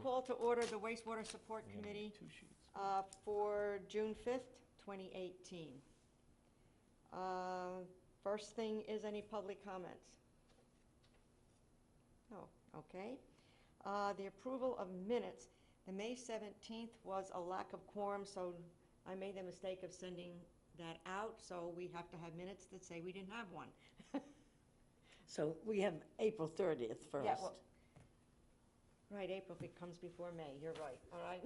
call to order the Wastewater Support Committee for June 5th, 2018. First thing is any public comments? No, okay. The approval of minutes. The May 17th was a lack of quorum, so I made the mistake of sending that out, so we have to have minutes that say we didn't have one. So we have April 30th first. Yeah, well, right, April comes before May, you're right, all right?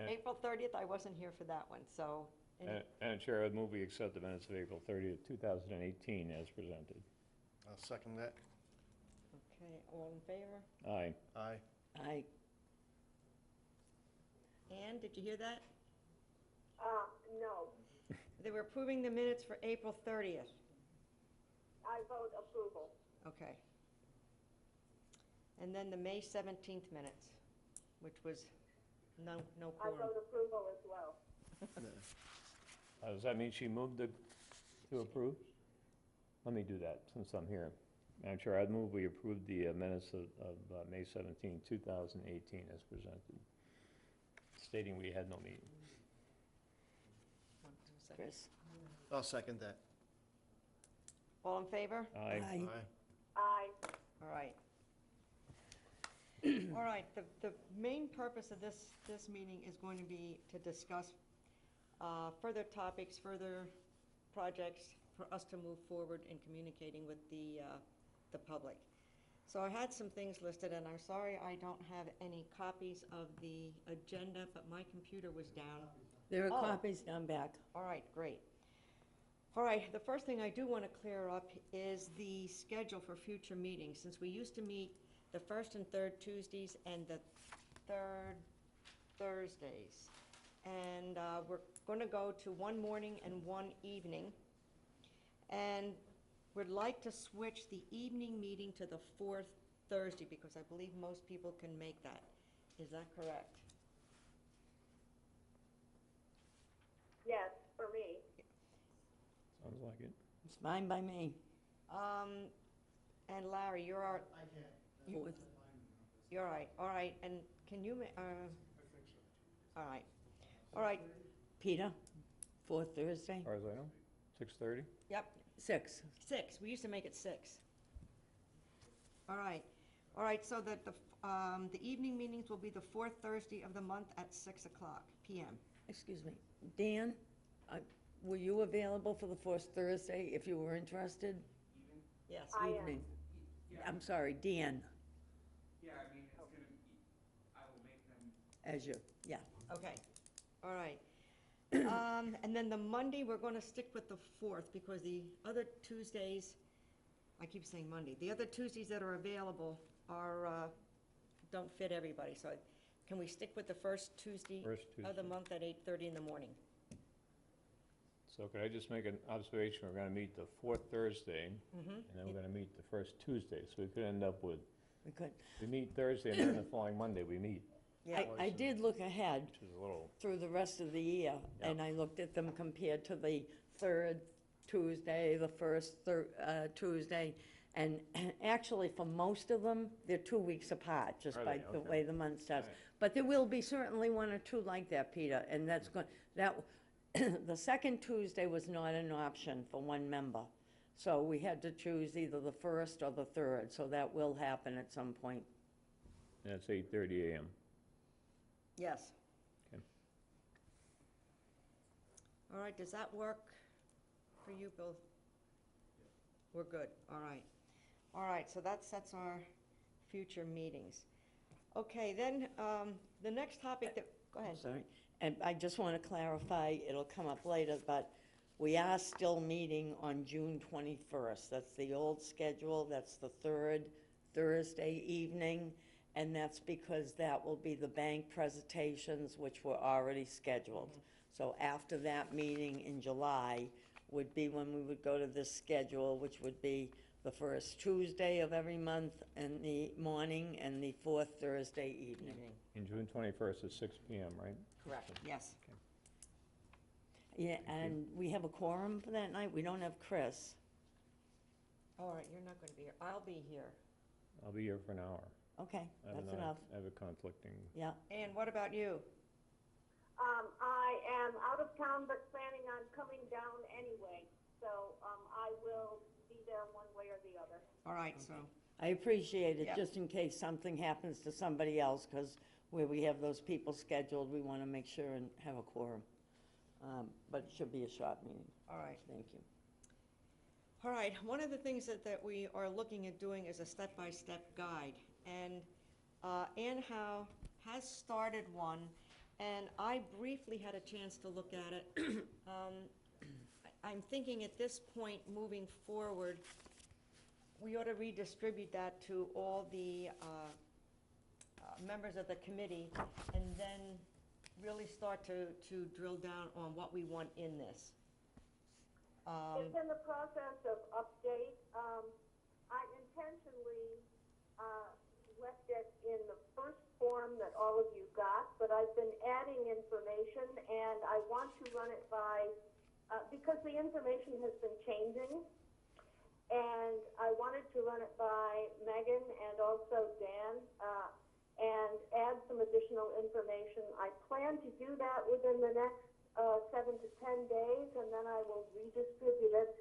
April 30th, I wasn't here for that one, so. Madam Chair, I would move we accept the minutes of April 30th, 2018 as presented. I'll second that. Okay, all in favor? Aye. Aye. Aye. Ann, did you hear that? No. They were approving the minutes for April 30th. I vote approval. Okay. And then the May 17th minutes, which was no I quorum. vote approval as well. Does that mean she moved to approve? Let me do that since I'm here. Madam Chair, I'd move we approve the minutes of May 17, 2018 as presented, stating we had no meeting. 1, 2 seconds. Chris? I'll second that. All in favor? Aye. Aye. Aye. All right. All right, the main purpose of this meeting is going to be to discuss further topics, further projects for us to move forward in communicating with the public. So I had some things listed, and I'm sorry I don't have any copies of the agenda, but my computer was down. There are Oh. copies down back. All right, great. All right, the first thing I do want to clear up is the schedule for future meetings. Since we used to meet the first and third Tuesdays and the third Thursdays. And we're going to go to one morning and one evening. And we'd like to switch the evening meeting to the fourth Thursday because I believe most people can make that. Is that correct? Yes, for me. Sounds like it. It's fine by me. And Larry, you're our, Fourth. you're right, all right, and can you, all right, all right, Peter? Fourth Thursday? As far as I know, 6:30? yep, 6. 6, we used to make it 6. All right, so that the evening meetings will be the fourth Thursday of the month at 6 o'clock PM. Excuse me. Dan, were you available for the fourth Thursday if you were interested? Yes, I am. Evening. I'm sorry, Dan, Yeah, I mean, it's gonna be, I will make them, as you, yeah. okay, all right. And then the Monday, we're gonna stick with the 4th because the other Tuesdays, I keep saying Monday, the other Tuesdays that are available are, don't fit everybody, so can we stick with the first Tuesday First of the Tuesday. month at 8:30 in the morning? So could I just make an observation? We're going to meet the fourth Thursday, and then we're going to meet the first Tuesday. So we could end up with, We could. we meet Thursday, and then the following Monday we meet, Yeah, I did look ahead which is a little, through the rest of the year, Yeah. and I looked at them compared to the third Tuesday, the first Tuesday, and actually, for most of them, they're 2 weeks apart, just Are by they? the Okay. way the month starts. Right. But there will be certainly one or two like that, Peter, and that's going, the second Tuesday was not an option for one member. So we had to choose either the first or the third, so that will happen at some point. and it's 8:30 a.m. yes. Okay. All right, does that work for you, Bill? We're good, all right. All right, so that sets our future meetings. Okay, then, the next topic that, go ahead. Sorry, and I just want to clarify, it'll come up later, but we are still meeting on June 21st. That's the old schedule, that's the third Thursday evening, and that's because that will be the bank presentations, which were already scheduled. So after that meeting in July would be when we would go to this schedule, which would be the first Tuesday of every month in the morning and the fourth Thursday evening. And June 21st at 6 p.m., right? Correct, yes. Yeah, and we have a quorum for that night. We don't have Chris. All right, you're not going to be here. I'll be here. I'll be here for an hour. Okay, I have that's another- enough. I have a conflicting, Yeah, And what about you? I am out of town, but planning on coming down anyway, so, I will be there one way or the other. All right, so, I appreciate it, Yep. just in case something happens to somebody else, because where we have those people scheduled, we want to make sure and have a quorum. But it should be a short meeting. all right. Thank you. All right, one of the things that we are looking at doing is a step-by-step guide. And Ann Howe has started one, and I briefly had a chance to look at it. I'm thinking at this point, moving forward, we ought to redistribute that to all the members of the committee, and then really start to drill down on what we want in this. It's in the process of update. I intentionally left it in the first form that all of you got, but I've been adding information, and I want to run it by, because the information has been changing, and I wanted to run it by Megan and also Dan, and add some additional information. I plan to do that within the next 7 to 10 days, and then I will redistribute it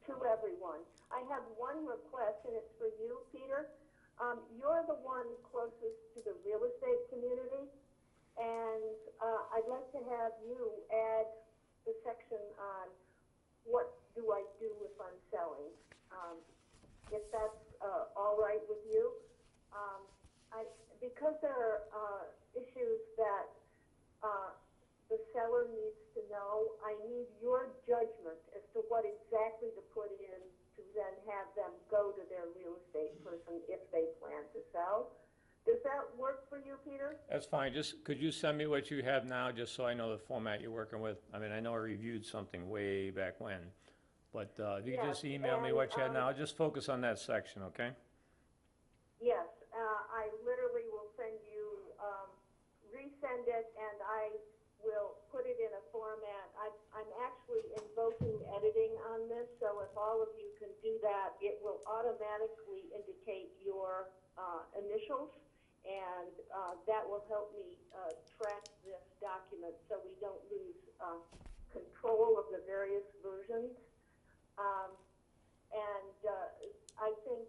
to everyone. I have one request, and it's for you, Peter. You're the one closest to the real estate community, and I'd like to have you add the section on what do I do if I'm selling, if that's all right with you. Because there are issues that the seller needs to know, I need your judgment as to what exactly to put in to then have them go to their real estate person if they plan to sell. Does that work for you, Peter? that's fine, just, could you send me what you have now, just so I know the format you're working with? I mean, I know I reviewed something way back when, but if you could just Yes, email me and, what you have now, just focus on that section, okay? Yes, I literally will send you, resend it, and I will put it in a format. I'm actually invoking editing on this, so if all of you can do that, it will automatically indicate your initials, and that will help me track this document so we don't lose control of the various versions. I think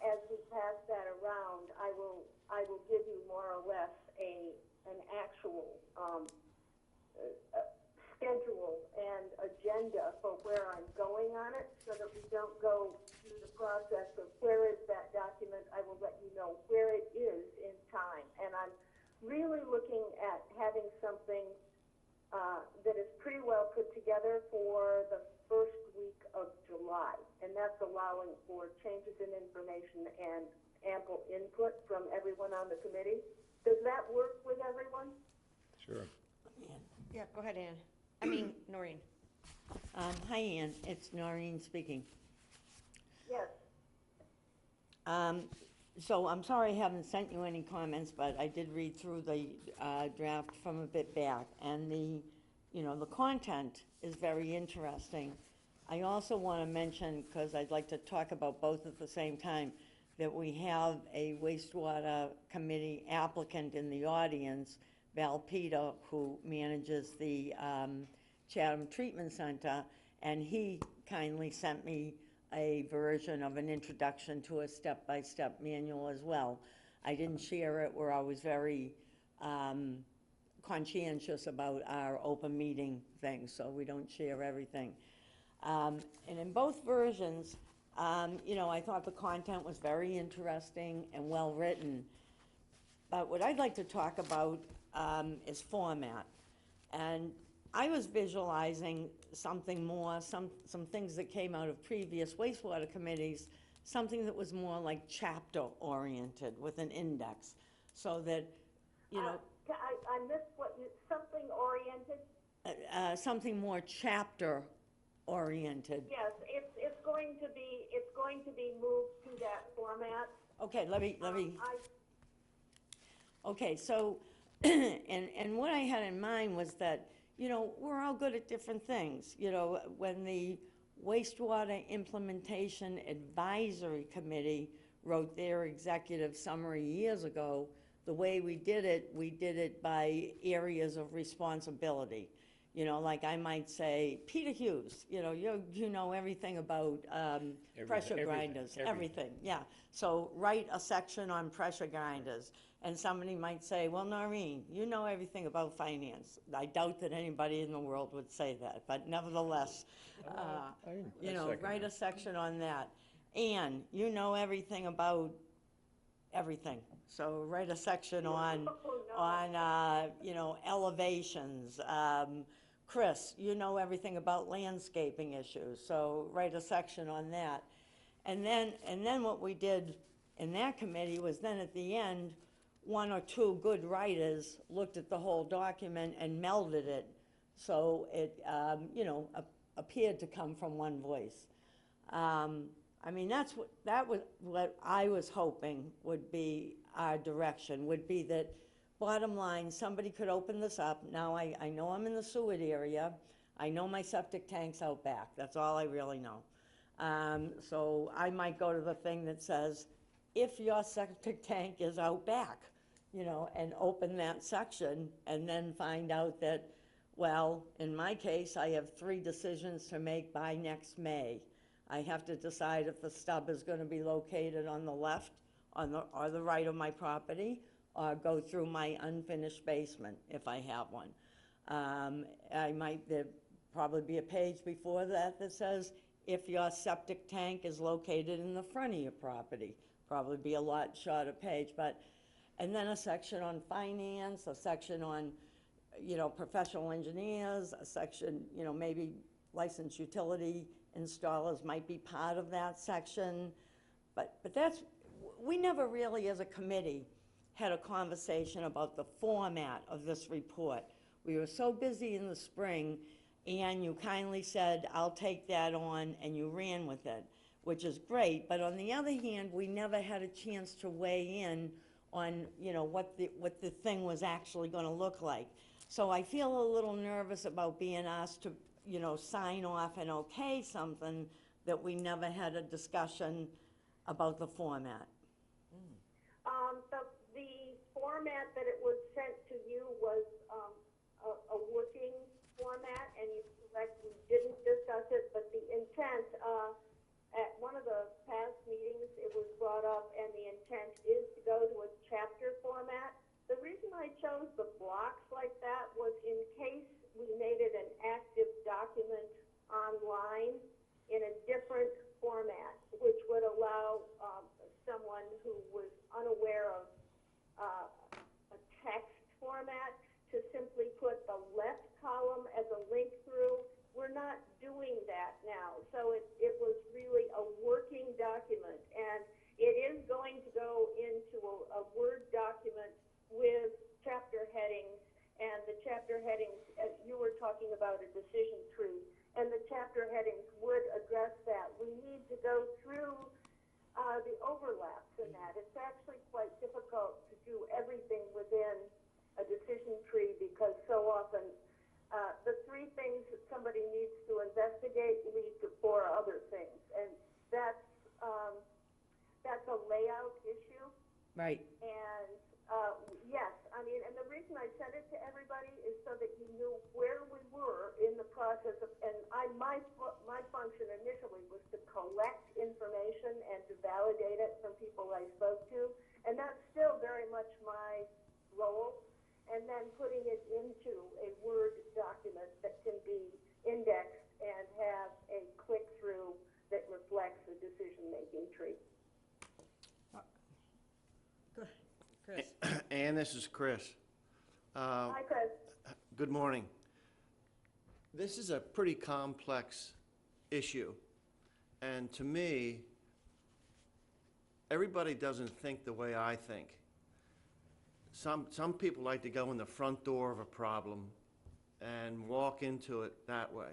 as we pass that around, I will give you more or less an actual schedule and agenda for where I'm going on it, so that we don't go through the process of where is that document. I will let you know where it is in time, and I'm really looking at having something that is pretty well put together for the first week of July, and that's allowing for changes in information and ample input from everyone on the committee. Does that work with everyone? Sure. Yeah, go ahead, Ann. I mean, Noreen. Hi, Ann, it's Noreen speaking. Yes. So I'm sorry I haven't sent you any comments, but I did read through the draft from a bit back, and the content is very interesting. I also want to mention, because I'd like to talk about both at the same time, that we have a wastewater committee applicant in the audience, Val Peter, who manages the Chatham Treatment Center, and he kindly sent me a version of an introduction to a step-by-step manual as well. I didn't share it where I was very conscientious about our open meeting thing, so we don't share everything. And in both versions, I thought the content was very interesting and well-written. But what I'd like to talk about is format. And I was visualizing something more, some things that came out of previous wastewater committees, something that was more like chapter-oriented with an index, so that, I missed what you, something oriented? something more chapter-oriented. Yes, it's going to be moved to that format. Okay, let me. I Okay, so, and what I had in mind was that, we're all good at different things. When the Wastewater Implementation Advisory Committee wrote their executive summary years ago, the way we did it by areas of responsibility. You know, like I might say, Peter Hughes, you know everything about pressure grinders, everything, yeah. So write a section on pressure grinders. And somebody might say, well, Noreen, you know everything about finance. I doubt that anybody in the world would say that, but nevertheless, you know, write a section on that. And you know everything about everything. So write a section on, you know, elevations. Chris, you know everything about landscaping issues, so write a section on that. And then what we did in that committee was then at the end, one or two good writers looked at the whole document and melded it, so it, you know, appeared to come from one voice. I mean, that was what I was hoping would be our direction, would be that, bottom line, somebody could open this up. Now, I know I'm in the Seward area. I know my septic tank's out back. That's all I really know. So I might go to the thing that says, if your septic tank is out back, you know, and open that section and then find out that, well, in my case, I have 3 decisions to make by next May. I have to decide if the stub is going to be located on the left or the right of my property, or go through my unfinished basement if I have one. There'd probably be a page before that that says, if your septic tank is located in the front of your property. Probably be a lot shorter page, and then a section on finance, a section on, you know, professional engineers, a section, you know, maybe licensed utility installers might be part of that section. But we never really, as a committee, had a conversation about the format of this report. We were so busy in the spring, and you kindly said, I'll take that on, and you ran with it, which is great. But on the other hand, we never had a chance to weigh in on, you know, what the thing was actually going to look like. So I feel a little nervous about being asked to, you know, sign off and okay something that we never had a discussion about the format. The format that it was sent to you was a working format, and you're correct, we didn't discuss it, but the intent, at one of the past meetings, it was brought up, and the intent is to go to a chapter format. The reason I chose the blocks like that was in case we made it an active document online in a different format, which would allow someone who was unaware of a text format to simply put the left column as a link through. We're not doing that now, so it was really a working document, and it is going to go into a Word document with chapter headings, and the chapter headings, as you were talking about a decision tree, and the chapter headings would address that. We need to go through the overlaps in that. It's actually quite difficult to do everything within a decision tree, because so often the 3 things that somebody needs to investigate lead to 4 other things, and that's a layout issue. Right. And yes, I mean, and the reason I sent it to everybody is so that you knew where we were in the process of, and my function initially was to collect information and to validate it from people I spoke to, and that's still very much my role, and then putting it into a Word document that can be indexed and have a click-through that reflects the decision-making tree. Good. Chris? Ann, this is Chris. Hi, Chris. Good morning. This is a pretty complex issue, and to me, everybody doesn't think the way I think. Some people like to go in the front door of a problem and walk into it that way.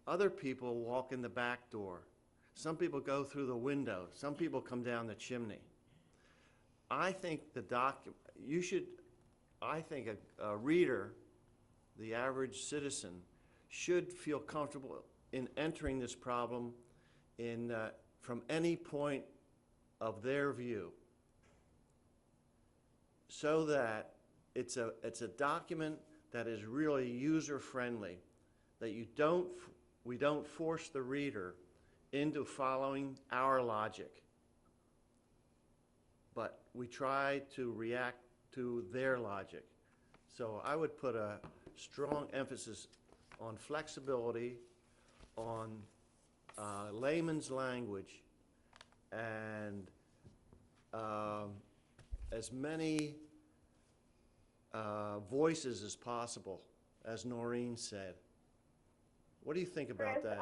Other people walk in the back door. Some people go through the window. Some people come down the chimney. I think I think a reader, the average citizen, should feel comfortable in entering this problem from any point of their view, so that it's a document that is really user-friendly, that we don't force the reader into following our logic, but we try to react to their logic. So I would put a strong emphasis on flexibility, on layman's language, and as many voices as possible, as Noreen said. What do you think about that?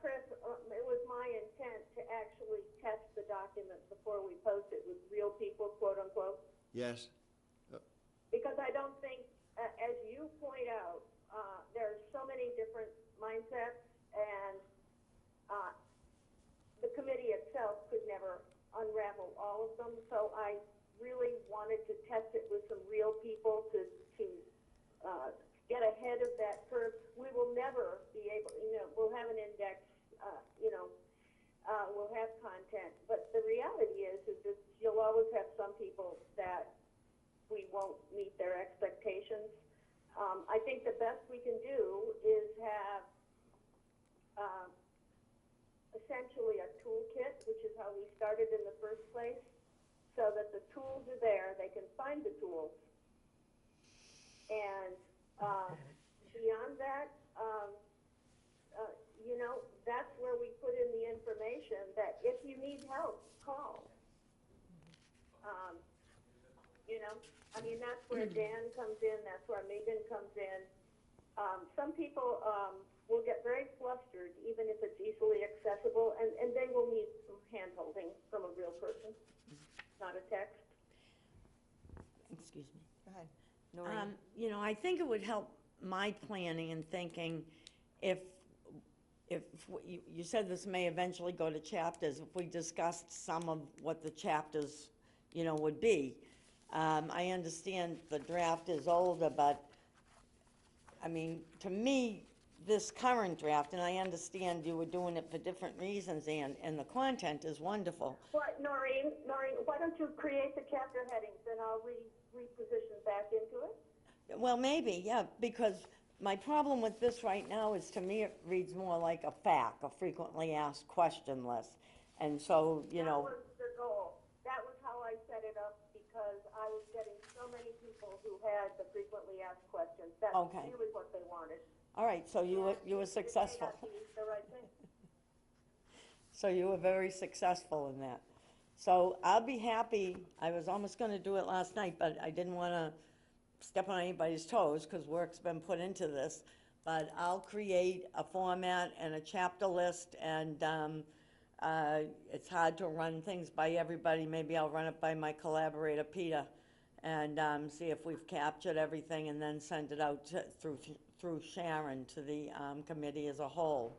Chris, it was my intent to actually test the document before we post it with real people, quote unquote. Yes? Because I don't think, as you point out, there are so many different mindsets, and the committee itself could never unravel all of them. So I really wanted to test it with some real people to get ahead of that curve. We will never be able, we'll have an index, we'll have content, but the reality is that you'll always have some people that we won't meet their expectations. I think the best we can do is have essentially a toolkit, which is how we started in the first place, so that the tools are there, they can find the tools. And beyond that, that's where we put in the information that if you need help, call. That's where Dan comes in, that's where Megan comes in. Some people will get very flustered, even if it's easily accessible, and they will need some hand-holding from a real person, not a text. Excuse me. Go ahead. Noreen? I think it would help my planning and thinking if you said this may eventually go to chapters, if we discussed some of what the chapters, would be. I understand the draft is older, but, to me, this current draft, and I understand you were doing it for different reasons, and the content is wonderful. What, Noreen, why don't you create the chapter headings, and I'll reposition back into it? Well, maybe, yeah, because my problem with this right now is, to me, it reads more like a FAQ, a frequently asked question list. And so, That was the goal. That was how I set it up, because I was getting so many people who had the frequently asked questions. That's Okay. really what they wanted. all right, so you were successful. It may not be the right thing. So you were very successful in that. So I'll be happy, I was almost gonna do it last night, but I didn't wanna step on anybody's toes, because work's been put into this. But I'll create a format and a chapter list, and it's hard to run things by everybody. Maybe I'll run it by my collaborator, Peter, and see if we've captured everything, and then send it out through Sharon to the committee as a whole.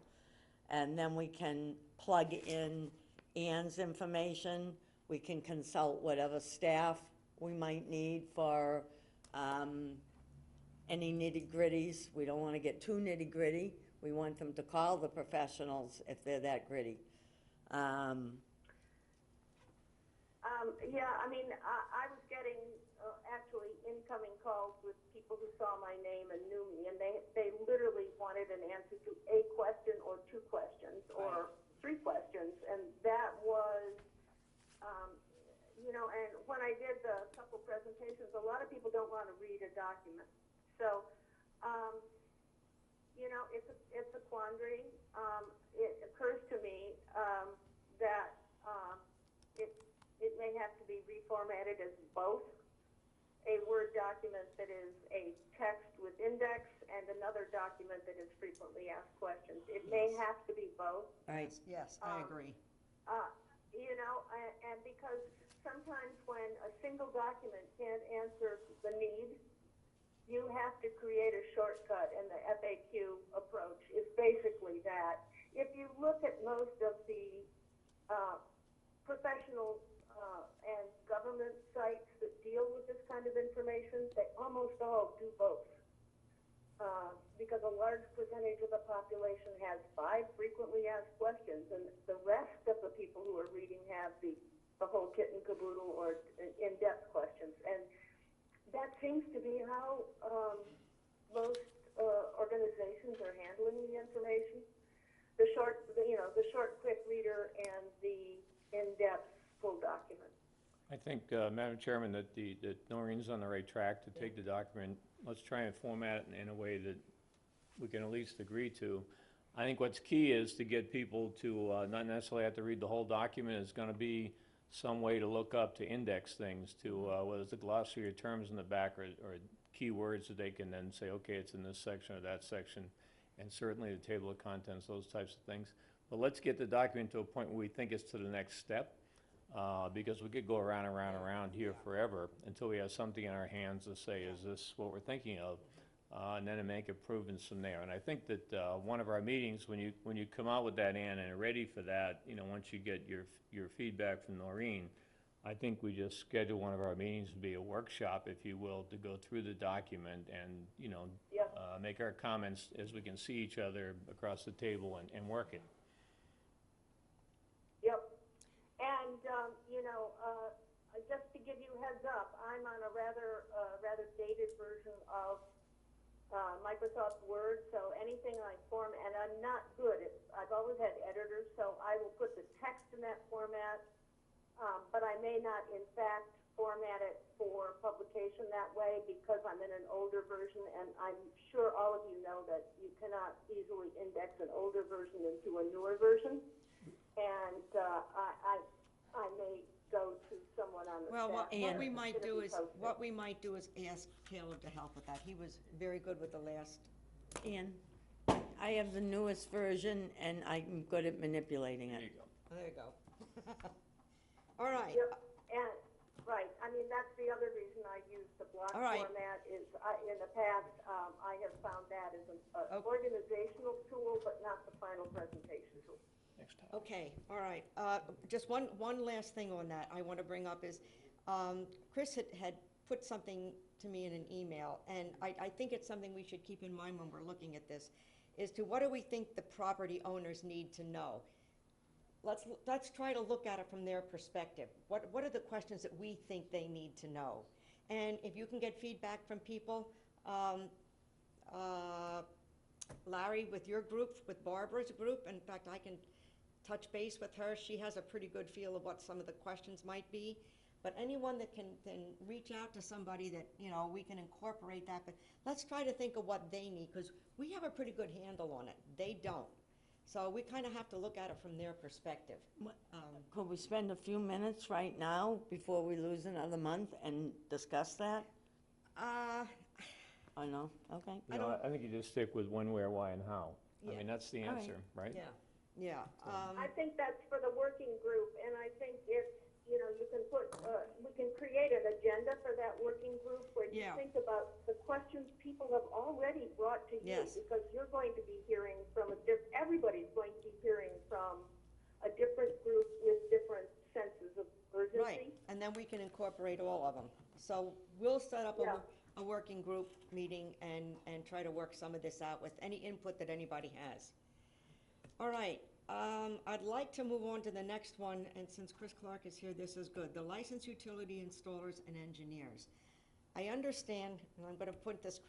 And then we can plug in Ann's information. We can consult whatever staff we might need for any nitty-gritties. We don't want to get too nitty-gritty. We want them to call the professionals if they're that gritty. Yeah, I was getting actually incoming calls with people who saw my name and knew me, and they literally wanted an answer to a question or two questions or three questions, and that was, and when I did the couple presentations, a lot of people don't want to read a document. So, it's a quandary. It occurs to me that it may have to be reformatted as both a Word document that is a text with index and another document that is frequently asked questions. It may have to be both. Right. Yes, I agree. And because sometimes when a single document can't answer the need, you have to create a shortcut, and the FAQ approach is basically that. If you look at most of the professional and government sites that deal with this kind of information, they almost all do both. because a large percentage of the population has 5 frequently asked questions, and the rest of the people who are reading have the whole kit and caboodle or in-depth questions. And that seems to be how most organizations are handling the information. The short, quick reader and the in-depth full document. I think, Madam Chairman, that Noreen's on the right track to take the document. Let's try and format it in a way that we can at least agree to. I think what's key is to get people to not necessarily have to read the whole document. It's going to be some way to look up, to index things, to whether it's a glossary of terms in the back or keywords that they can then say, okay, it's in this section or that section, and certainly the table of contents, those types of things. But let's get the document to a point where we think it's to the next step, because we could go around and around here forever until we have something in our hands to say, is this what we're thinking of? And then to make improvements from there. And I think that one of our meetings, when you come out with that, Ann, and are ready for that, once you get your feedback from Noreen, I think we just schedule one of our meetings to be a workshop, if you will, to go through the document and, make our comments as we can see each other across the table and work it. Yep. And, just to give you a heads up, I'm on a rather dated version of Microsoft Word, so anything I and I'm not good. I've always had editors, so I will put the text in that format, but I may not, in fact, format it for publication that way because I'm in an older version, and I'm sure all of you know that you cannot easily index an older version into a newer version, and I may go to someone on the Well, staff. what we might do is ask Caleb to help with that. He was very good with the last. And I have the newest version, and I'm good at manipulating There it. you go. Oh, there you go. All right. Yep, and, right, I mean, that's the other reason I use the block All right. format is, in the past, I have found that as an Okay. organizational tool, but not the final presentation tool. Next time. Okay, all right. Just one last thing on that I want to bring up is, Chris had put something to me in an email, and I think it's something we should keep in mind when we're looking at this, is to what do we think the property owners need to know? Let's try to look at it from their perspective. What are the questions that we think they need to know? And if you can get feedback from people, Larry, with your group, with Barbara's group, in fact, I can touch base with her. She has a pretty good feel of what some of the questions might be. But anyone that can reach out to somebody that, we can incorporate that. But let's try to think of what they need, because we have a pretty good handle on it. They don't. So we kind of have to look at it from their perspective. Could we spend a few minutes right now before we lose another month and discuss that? Oh, no? Okay. I think you just stick with when, where, why, and how. I Yeah. mean, that's the All right. answer, right? Yeah. I think that's for the working group, and I think it's, you can put, we can create an agenda for that working group where you Yeah. think about the questions people have already brought to you. Yes. Because you're going to be hearing from everybody's going to be hearing from a different group with different senses of urgency. Right, and then we can incorporate all of them. So we'll set up a working group meeting and try to work some of this out with any input that anybody has. All right, I'd like to move on to the next one, and since Chris Clark is here, this is good. The licensed utility installers and engineers. I understand, and I'm going to put this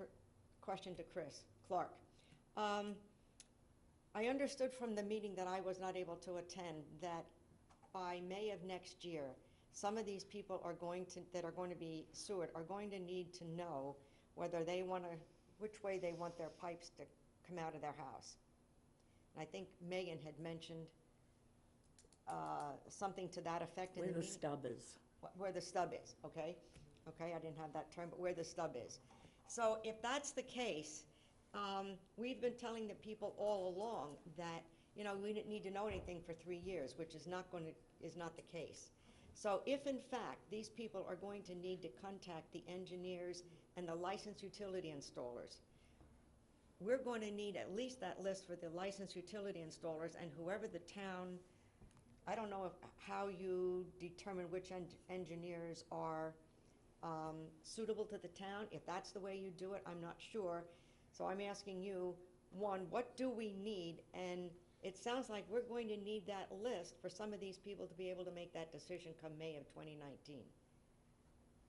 question to Chris Clark. I understood from the meeting that I was not able to attend that by May of next year, some of these people that are going to be sewered are going to need to know whether they want to, which way they want their pipes to come out of their house. And I think Megan had mentioned something to that effect in the Where the meeting. stub is. Where the stub is, okay? Okay, I didn't have that term, but where the stub is. So if that's the case, we've been telling the people all along that, we didn't need to know anything for 3 years, which is not the case. So if in fact these people are going to need to contact the engineers and the licensed utility installers, we're going to need at least that list for the licensed utility installers and whoever the town, I don't know how you determine which engineers are suitable to the town. If that's the way you do it, I'm not sure. So I'm asking you, one, what do we need? And it sounds like we're going to need that list for some of these people to be able to make that decision come May of 2019.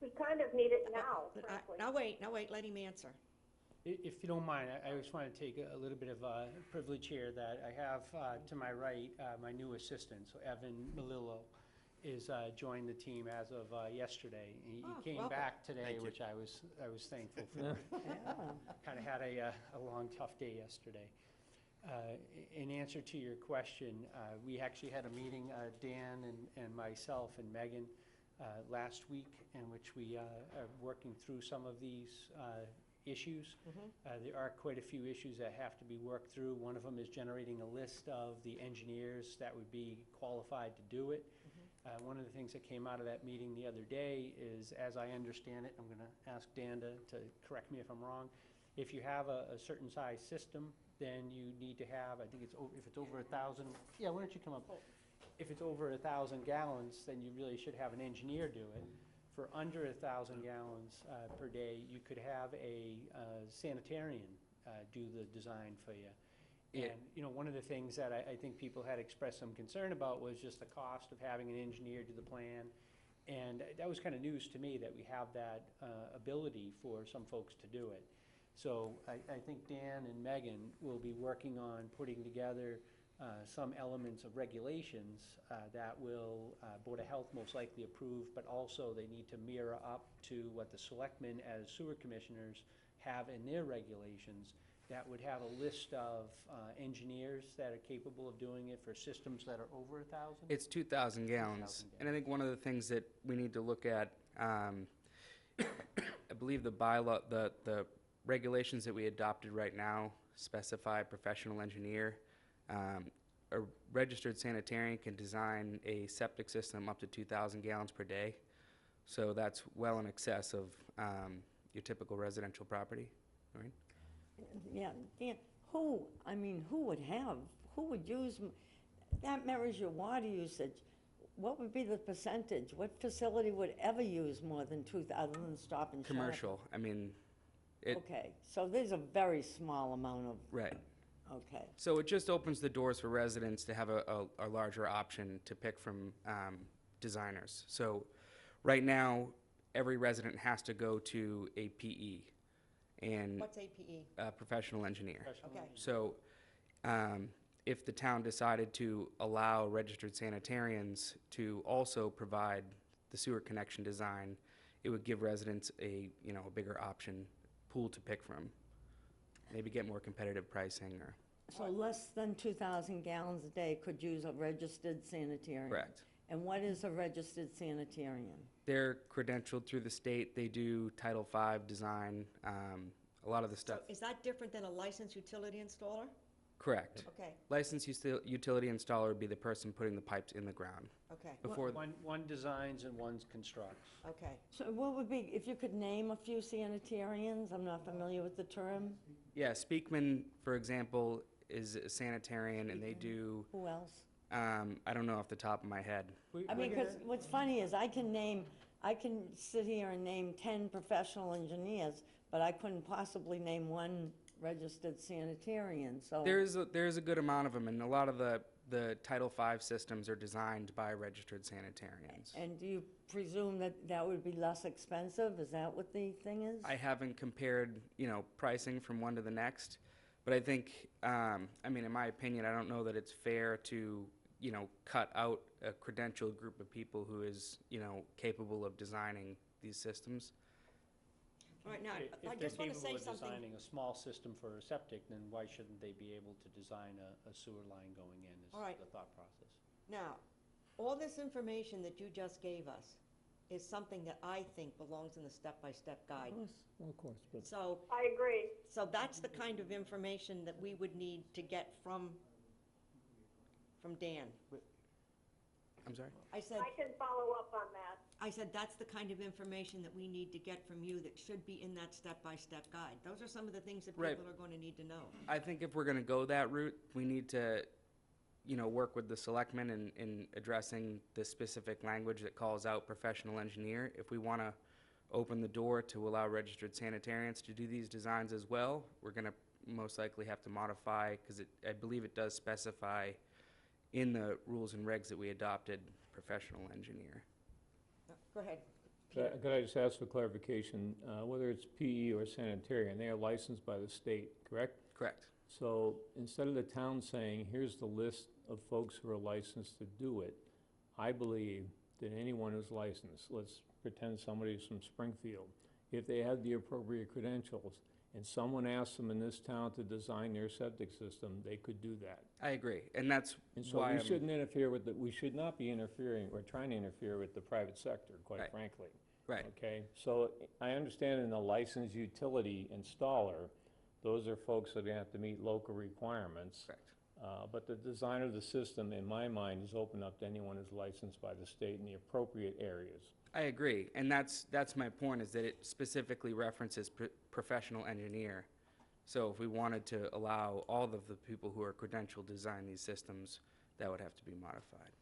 We kind of need it now, frankly. Now wait, let him answer. If you don't mind, I just want to take a little bit of privilege here that I have to my right, my new assistant, so Evan Melillo is joined the team as of yesterday. He came welcome. back today, which I was thankful for. Kind of had a long, tough day yesterday. In answer to your question, we actually had a meeting, Dan and myself and Megan, last week, in which we are working through some of these issues. There are quite a few issues that have to be worked through. One of them is generating a list of the engineers that would be qualified to do it. One of the things that came out of that meeting the other day is, as I understand it, I'm going to ask Dan to correct me if I'm wrong, if you have a certain size system, then you need to have, I think it's, if it's over 1,000, yeah, why don't you come up? If it's over 1,000 gallons, then you really should have an engineer do it. For under 1,000 gallons per day, you could have a sanitarian do the design for you. And, you know, one of the things that I think people had expressed some concern about was just the cost of having an engineer do the plan. And that was kind of news to me, that we have that ability for some folks to do it. So I think Dan and Megan will be working on putting together some elements of regulations that will Board of Health most likely approve, but also they need to mirror up to what the selectmen as sewer commissioners have in their regulations, that would have a list of engineers that are capable of doing it for systems that are over 1,000? It's 2,000 gallons. And I think one of the things that we need to look at, I believe the bylaw, the regulations that we adopted right now specify professional engineer. A registered sanitarian can design a septic system up to 2,000 gallons per day. So that's well in excess of your typical residential property, right? Yeah, Dan, who would use, that mirrors your water usage. What would be the percentage? What facility would ever use more than 2,000 Stop and Shop? Commercial, I mean, it, Okay, so there's a very small amount of, right. okay. So it just opens the doors for residents to have a larger option to pick from designers. So right now, every resident has to go to a PE and What's APE? professional engineer. Okay. So if the town decided to allow registered sanitarians to also provide the sewer connection design, it would give residents a bigger option pool to pick from. Maybe get more competitive pricing or. So less than 2,000 gallons a day could use a registered sanitarian? Correct. And what is a registered sanitarian? They're credentialed through the state. They do Title V design, a lot of the So stuff. is that different than a licensed utility installer? Correct. Okay, Licensed utility installer would be the person putting the pipes in the ground. okay, Before, One designs and one constructs. okay. So what would be, if you could name a few sanitarians? I'm not familiar with the term. yeah, Speakman, for example, is a sanitarian, and they do, Who else? I don't know off the top of my head. I mean, because what's funny is I can sit here and name 10 professional engineers, but I couldn't possibly name one registered sanitarian, so. There's a good amount of them, and a lot of the Title V systems are designed by registered sanitarians. And do you presume that that would be less expensive? Is that what the thing is? I haven't compared, pricing from one to the next, but I think, in my opinion, I don't know that it's fair to, cut out a credentialed group of people who is, capable of designing these systems. All right, now, I If just they're want to say capable of something. designing a small system for a septic, then why shouldn't they be able to design a sewer line going in, is All right. the thought process. Now, all this information that you just gave us is something that I think belongs in the step-by-step guide. Of course, but So, I agree. so that's the kind of information that we would need to get from Dan. I'm sorry? I said, I can follow up on that. that's the kind of information that we need to get from you that should be in that step-by-step guide. Those are some of the things that Right. people are going to need to know. I think if we're gonna go that route, we need to, work with the selectmen in addressing the specific language that calls out professional engineer. If we wanna open the door to allow registered sanitarians to do these designs as well. We're going to most likely have to modify, because I believe it does specify in the rules and regs that we adopted, professional engineer. Go ahead. Could I just ask for clarification, whether it's PE or sanitarian, they are licensed by the state, correct? Correct. So instead of the town saying, here's the list of folks who are licensed to do it, I believe that anyone who's licensed, let's pretend somebody's from Springfield, if they have the appropriate credentials, and someone asks them in this town to design their septic system, they could do that. I agree, and that's And so why we I'm- shouldn't interfere with we should not be interfering or trying to interfere with the private sector, quite Right. frankly. Right. Okay, so I understand in the licensed utility installer, those are folks that have to meet local requirements. Correct. But the design of the system, in my mind, is open up to anyone who's licensed by the state in the appropriate areas. I agree, and that's my point, is that it specifically references professional engineer. So if we wanted to allow all of the people who are credentialed to design these systems, that would have to be modified.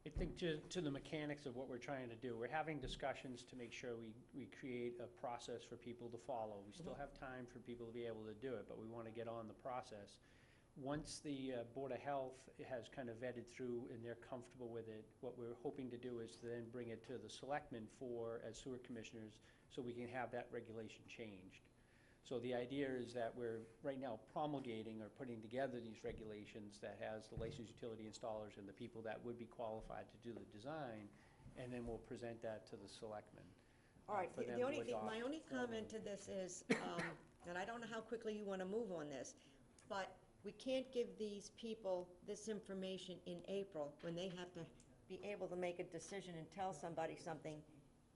I think to the mechanics of what we're trying to do, we're having discussions to make sure we create a process for people to follow. We still have time for people to be able to do it, but we want to get on the process. Once the Board of Health has kind of vetted through and they're comfortable with it, what we're hoping to do is to then bring it to the selectmen as sewer commissioners, so we can have that regulation changed. So the idea is that we're right now promulgating or putting together these regulations that has the licensed utility installers and the people that would be qualified to do the design, and then we'll present that to the selectmen. All right, for them the only to thing, my adopt only comment formally. to this is, and I don't know how quickly you want to move on this, but we can't give these people this information in April when they have to be able to make a decision and tell somebody something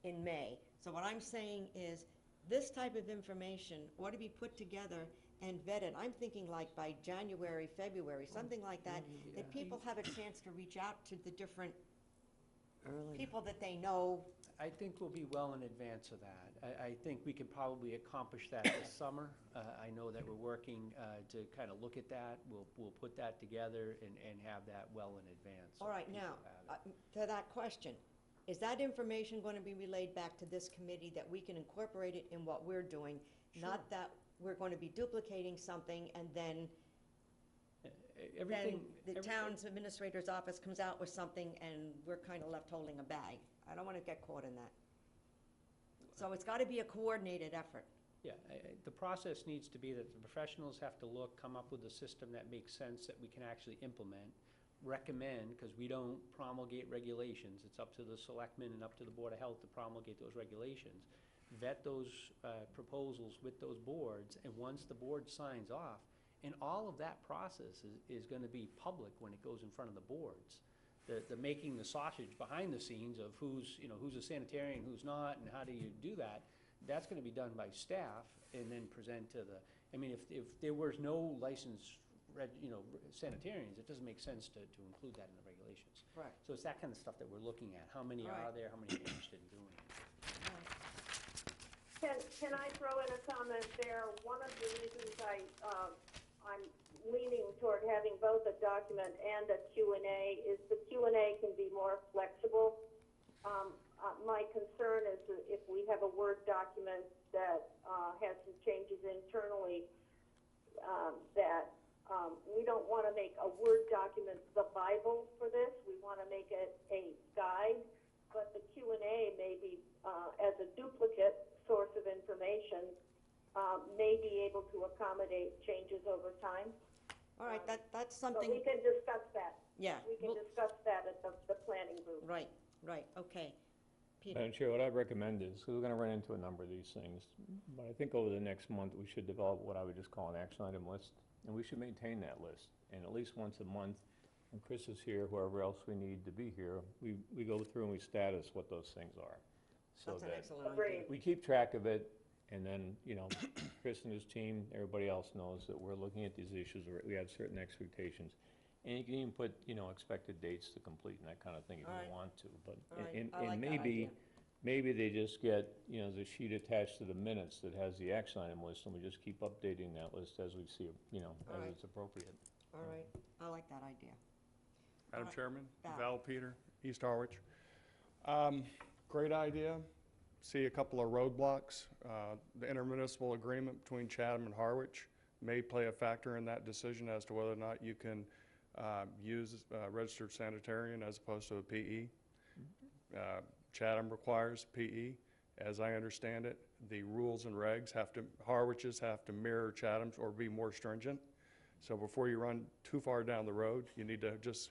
in May. So what I'm saying is, this type of information ought to be put together and vetted. I'm thinking like by January, February, something like that, that people have a chance to reach out to the different Early. people that they know. I think we'll be well in advance of that. I think we could probably accomplish that this summer. I know that we're working to kind of look at that. We'll put that together and have that well in advance. so All right, people now, have it. to that question, is that information going to be relayed back to this committee that we can incorporate it in what we're doing? Not that we're going to be duplicating something and then Everything. the town's administrator's office comes out with something and we're kind of left holding a bag. I don't want to get caught in that. So it's got to be a coordinated effort. Yeah, the process needs to be that the professionals have to look, come up with a system that makes sense that we can actually implement, recommend, because we don't promulgate regulations. It's up to the selectmen and up to the Board of Health to promulgate those regulations. Vet those proposals with those boards, and once the board signs off, and all of that process is going to be public when it goes in front of the boards. The making the sausage behind the scenes of who's a sanitarian, who's not, and how do you do that, that's going to be done by staff and then present to the, I mean, if there was no licensed, sanitarians, it doesn't make sense to include that in the regulations. Right. So it's that kind of stuff that we're looking at. How many are Right. there? How many are interested in doing it? Can I throw in a comment there? One of the reasons I'm leaning toward having both a document and a Q&A is the Q&A can be more flexible. My concern is that if we have a Word document that has some changes internally, that we don't want to make a Word document the Bible for this. We want to make it a guide, but the Q&A may be as a duplicate source of information, may be able to accommodate changes over time. All right, that's But something, we can discuss that. yeah. We can well, discuss that at the planning group. Right, okay. Peter, Madam Chair, what I recommend is, because we're gonna run into a number of these things, but I think over the next month, we should develop what I would just call an action item list, and we should maintain that list. And at least once a month, when Chris is here, whoever else we need to be here, we go through and we status what those things are. So that's an that excellent idea. Agreed. we keep track of it, and then, Chris and his team, everybody else knows that we're looking at these issues, we have certain expectations. And you can even put, expected dates to complete and that kind of thing if All right. you want to, but, All right, and I like that maybe, idea. maybe they just get, the sheet attached to the minutes that has the action item list, and we just keep updating that list as we see, All as right. it's appropriate. All right, I like that idea. Madam Alright. Chairman, Val. Val Peter, East Harwich. Great idea. see a couple of roadblocks. The intermunicipal agreement between Chatham and Harwich may play a factor in that decision as to whether or not you can use registered sanitarian as opposed to a PE. Chatham requires PE. As I understand it, the rules and regs Harwich's have to mirror Chatham's or be more stringent. So before you run too far down the road, you need to just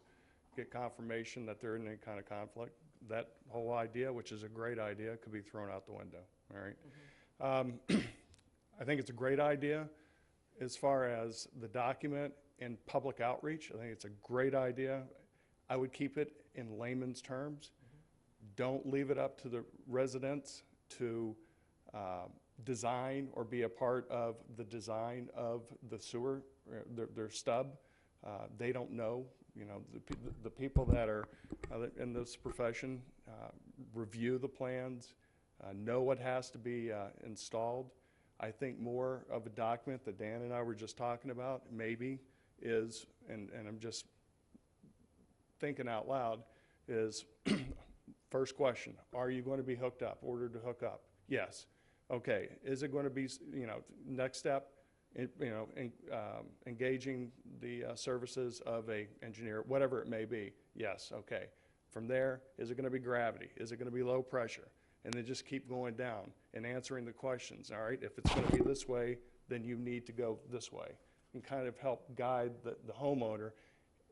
get confirmation that there isn't any kind of conflict. That whole idea, which is a great idea, could be thrown out the window, all right? I think it's a great idea as far as the document and public outreach. I think it's a great idea. I would keep it in layman's terms. Don't leave it up to the residents to design or be a part of the design of the sewer, their stub. They don't know. You know, the people that are in this profession review the plans, know what has to be installed. I think more of a document that Dan and I were just talking about maybe is, and I'm just thinking out loud, is first question, are you going to be hooked up, ordered to hook up? Yes. Okay, is it going to be, you know, next step, engaging the services of a engineer, whatever it may be? Yes, okay. From there, is it going to be gravity? Is it going to be low pressure? And then just keep going down and answering the questions, all right? If it's going to be this way, then you need to go this way, and kind of help guide the homeowner,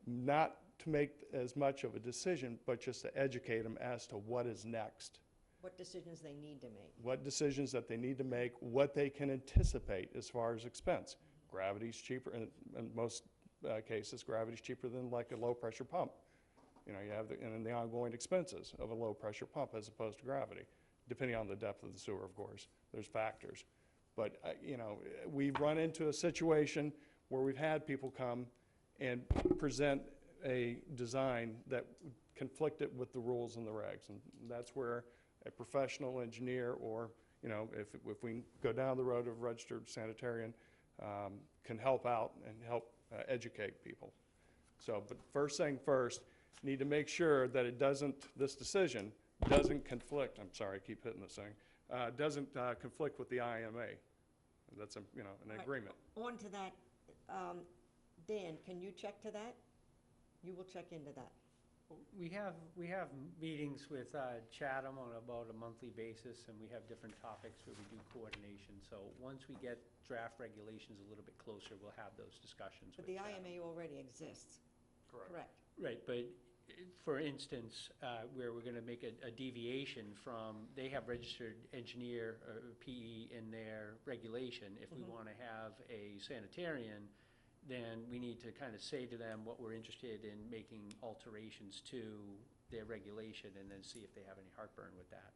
not to make as much of a decision, but just to educate them as to what is next. What decisions they need to make. What decisions that they need to make, what they can anticipate as far as expense. Gravity's cheaper, in most cases, gravity's cheaper than like a low-pressure pump. You know, you have and the ongoing expenses of a low-pressure pump as opposed to gravity, depending on the depth of the sewer, of course. There's factors. But, you know, we've run into a situation where we've had people come and present a design that conflicted with the rules and the regs. And that's where a professional engineer, or, you know, if we go down the road of registered sanitarian, can help out and help educate people. So, but first thing first, need to make sure that it doesn't, this decision doesn't conflict, I'm sorry, I keep hitting this thing, doesn't conflict with the IMA. That's a, you know, an Right. agreement. On to that, Dan, can you check to that? You will check into that. We have meetings with Chatham on about a monthly basis, and we have different topics where we do coordination. So once we get draft regulations a little bit closer, we'll have those discussions But with the Chatham. IMA already exists. Correct. Right, but for instance, where we're gonna make a deviation from, they have registered engineer, PE in their regulation. If we wanna have a sanitarian, then we need to kind of say to them what we're interested in making alterations to their regulation, and then see if they have any heartburn with that.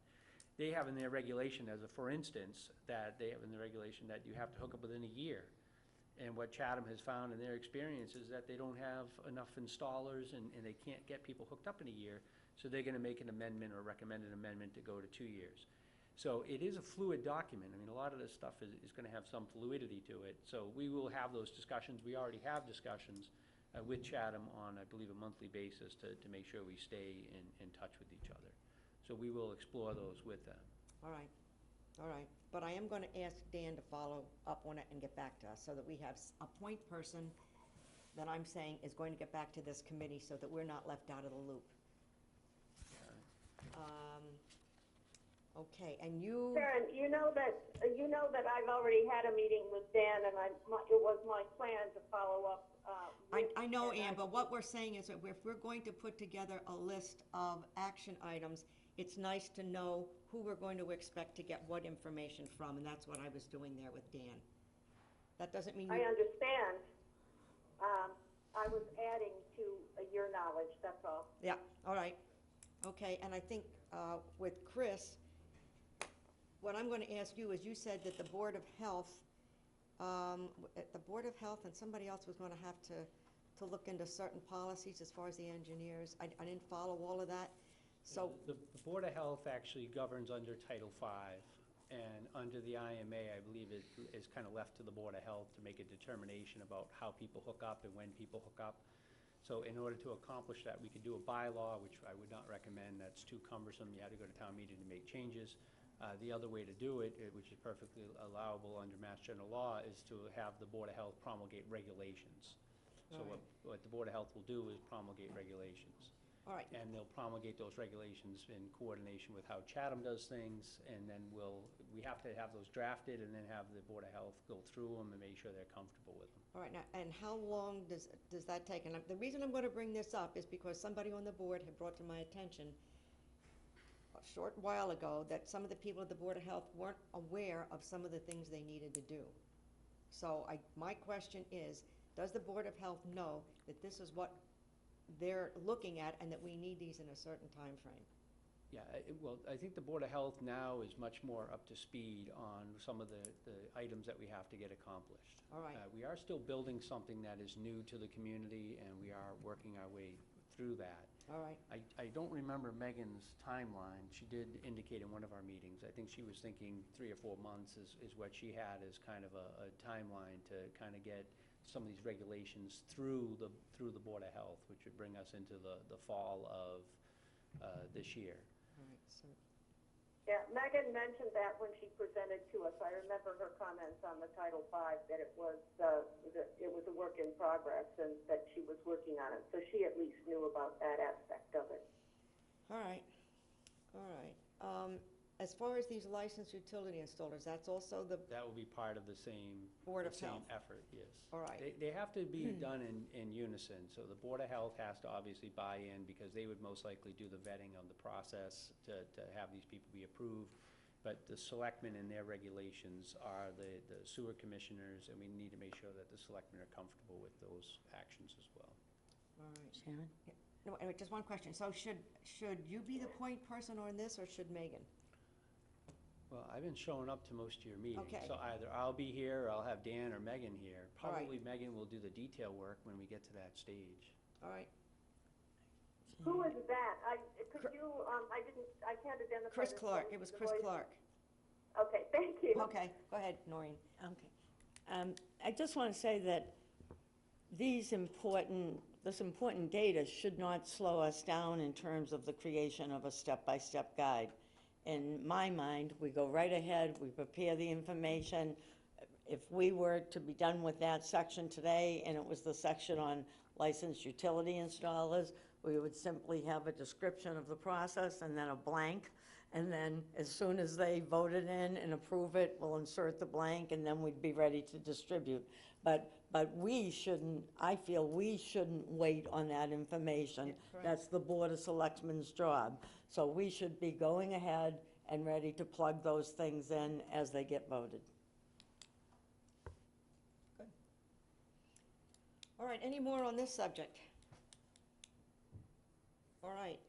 They have in their regulation, as a for instance, that they have in the regulation that you have to hook up within a year. And what Chatham has found in their experience is that they don't have enough installers, and they can't get people hooked up in a year, so they're gonna make an amendment or recommend an amendment to go to 2 years. So it is a fluid document. I mean, a lot of this stuff is gonna have some fluidity to it. So we will have those discussions. We already have discussions with Chatham on, I believe, a monthly basis to make sure we stay in touch with each other. So we will explore those with them. All right, all right. But I am gonna ask Dan to follow up on it and get back to us, so that we have a point person that I'm saying is going to get back to this committee, so that we're not left out of the loop. Okay, and you, Sharon, you know that I've already had a meeting with Dan, and it was my plan to follow up. I know, Ann, but what we're saying is that if we're going to put together a list of action items, it's nice to know who we're going to expect to get what information from, and that's what I was doing there with Dan. That doesn't mean I you, understand. I was adding to your knowledge, that's all. yeah, all right. Okay, and I think with Chris, what I'm going to ask you is, you said that the Board of Health, and somebody else was going to have to look into certain policies as far as the engineers. I didn't follow all of that, so. The Board of Health actually governs under Title V, and under the IMA, I believe it is kind of left to the Board of Health to make a determination about how people hook up and when people hook up. So in order to accomplish that, we could do a bylaw, which I would not recommend. That's too cumbersome. You had to go to town meeting to make changes. The other way to do it, which is perfectly allowable under Mass General Law, is to have the Board of Health promulgate regulations. So what the Board of Health will do is promulgate regulations. All right. And they'll promulgate those regulations in coordination with how Chatham does things, and then we have to have those drafted and then have the Board of Health go through them and make sure they're comfortable with them. All right, now, and how long does that take? And the reason I'm gonna bring this up is because somebody on the board had brought to my attention a short while ago that some of the people at the Board of Health weren't aware of some of the things they needed to do. So my question is, does the Board of Health know that this is what they're looking at and that we need these in a certain time frame? Yeah, well, I think the Board of Health now is much more up to speed on some of the items that we have to get accomplished. All right. We are still building something that is new to the community, and we are working our way through that. All right. I don't remember Megan's timeline. She did indicate in one of our meetings, I think she was thinking 3 or 4 months is what she had as kind of a timeline to kind of get some of these regulations through the Board of Health, which would bring us into the fall of this year. All right, so, Yeah, Megan mentioned that when she presented to us. I remember her comments on the Title V, that it was a work in progress and that she was working on it. So she at least knew about that aspect of it. all right, all right. As far as these licensed utility installers, that's also the That will be part of the same Board of same Health. effort, yes. All right. They have to be done in unison, so the Board of Health has to obviously buy in, because they would most likely do the vetting on the process to have these people be approved. But the selectmen and their regulations are the sewer commissioners, and we need to make sure that the selectmen are comfortable with those actions as well. All right. Sharon? No, anyway, just one question. So should you be the point person on this, or should Megan? Well, I've been showing up to most of your meetings. Okay. So either I'll be here, or I'll have Dan or Megan here. All right. Probably Megan will do the detail work when we get to that stage. All right. Who is that? I can't identify. Chris the Clark. voice- It was the Chris voice. Clark. Okay, thank you. Okay, go ahead, Noreen. Okay. I just want to say that this important data should not slow us down in terms of the creation of a step-by-step guide. In my mind, we go right ahead, we prepare the information. If we were to be done with that section today, and it was the section on licensed utility installers, we would simply have a description of the process and then a blank. And then as soon as they vote it in and approve it, we'll insert the blank, and then we'd be ready to distribute. But we shouldn't, I feel we shouldn't wait on that information. Correct. That's the Board of Selectmen's job. So we should be going ahead and ready to plug those things in as they get voted. Good. All right, any more on this subject? All right.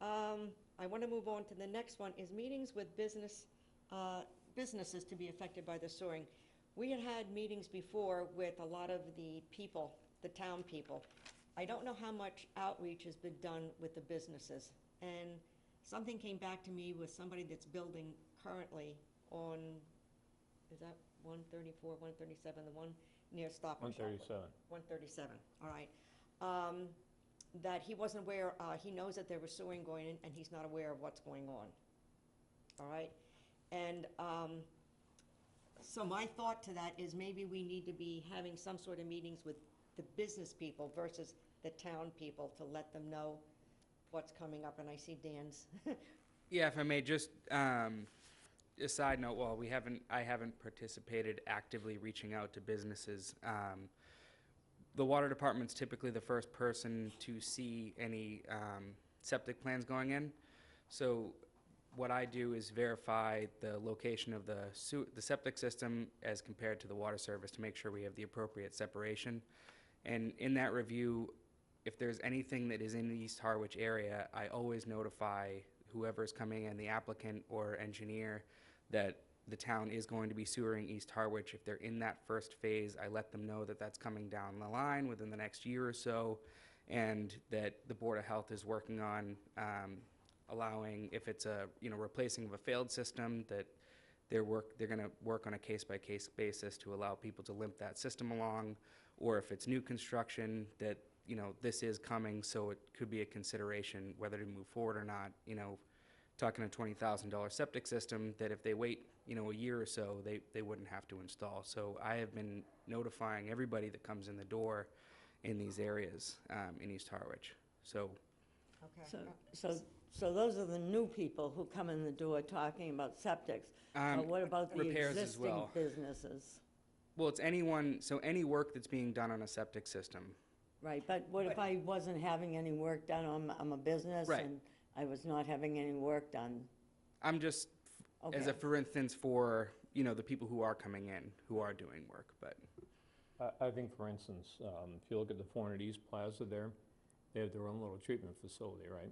I want to move on to the next one, is meetings with businesses to be affected by the sewering. We had meetings before with a lot of the people, the town people. I don't know how much outreach has been done with the businesses. And something came back to me with somebody that's building currently on, is that 134, 137, the one near Stop and Shop? 137. 137, all right. That he wasn't aware, he knows that there was sewing going in, and he's not aware of what's going on, all right? And so my thought to that is maybe we need to be having some sort of meetings with the business people versus the town people to let them know what's coming up, and I see Dan's. Yeah, if I may, just a side note, while I haven't participated actively reaching out to businesses. The water department's typically the first person to see any septic plans going in. So what I do is verify the location of the septic system as compared to the water service to make sure we have the appropriate separation. And in that review, if there's anything that is in the East Harwich area, I always notify whoever's coming in, the applicant or engineer, that the town is going to be sewering East Harwich. If they're in that first phase, I let them know that that's coming down the line within the next year or so, and that the Board of Health is working on allowing, if it's a replacing of a failed system, that they're going to work on a case-by-case basis to allow people to limp that system along, or if it's new construction, that this is coming, so it could be a consideration whether to move forward or not. talking a $20,000 septic system that if they wait, a year or so, they wouldn't have to install. So I have been notifying everybody that comes in the door in these areas in East Harwich. So Okay. So those are the new people who come in the door talking about septics. What about the repairs as existing well. businesses? Well, it's anyone, so any work that's being done on a septic system. Right, but what if I wasn't having any work done, I'm a business Right. and I was not having any work done? I'm just, as a Okay. for instance, for, the people who are coming in, who are doing work, but. I think, for instance, if you look at the 400 East Plaza there, they have their own little treatment facility, right?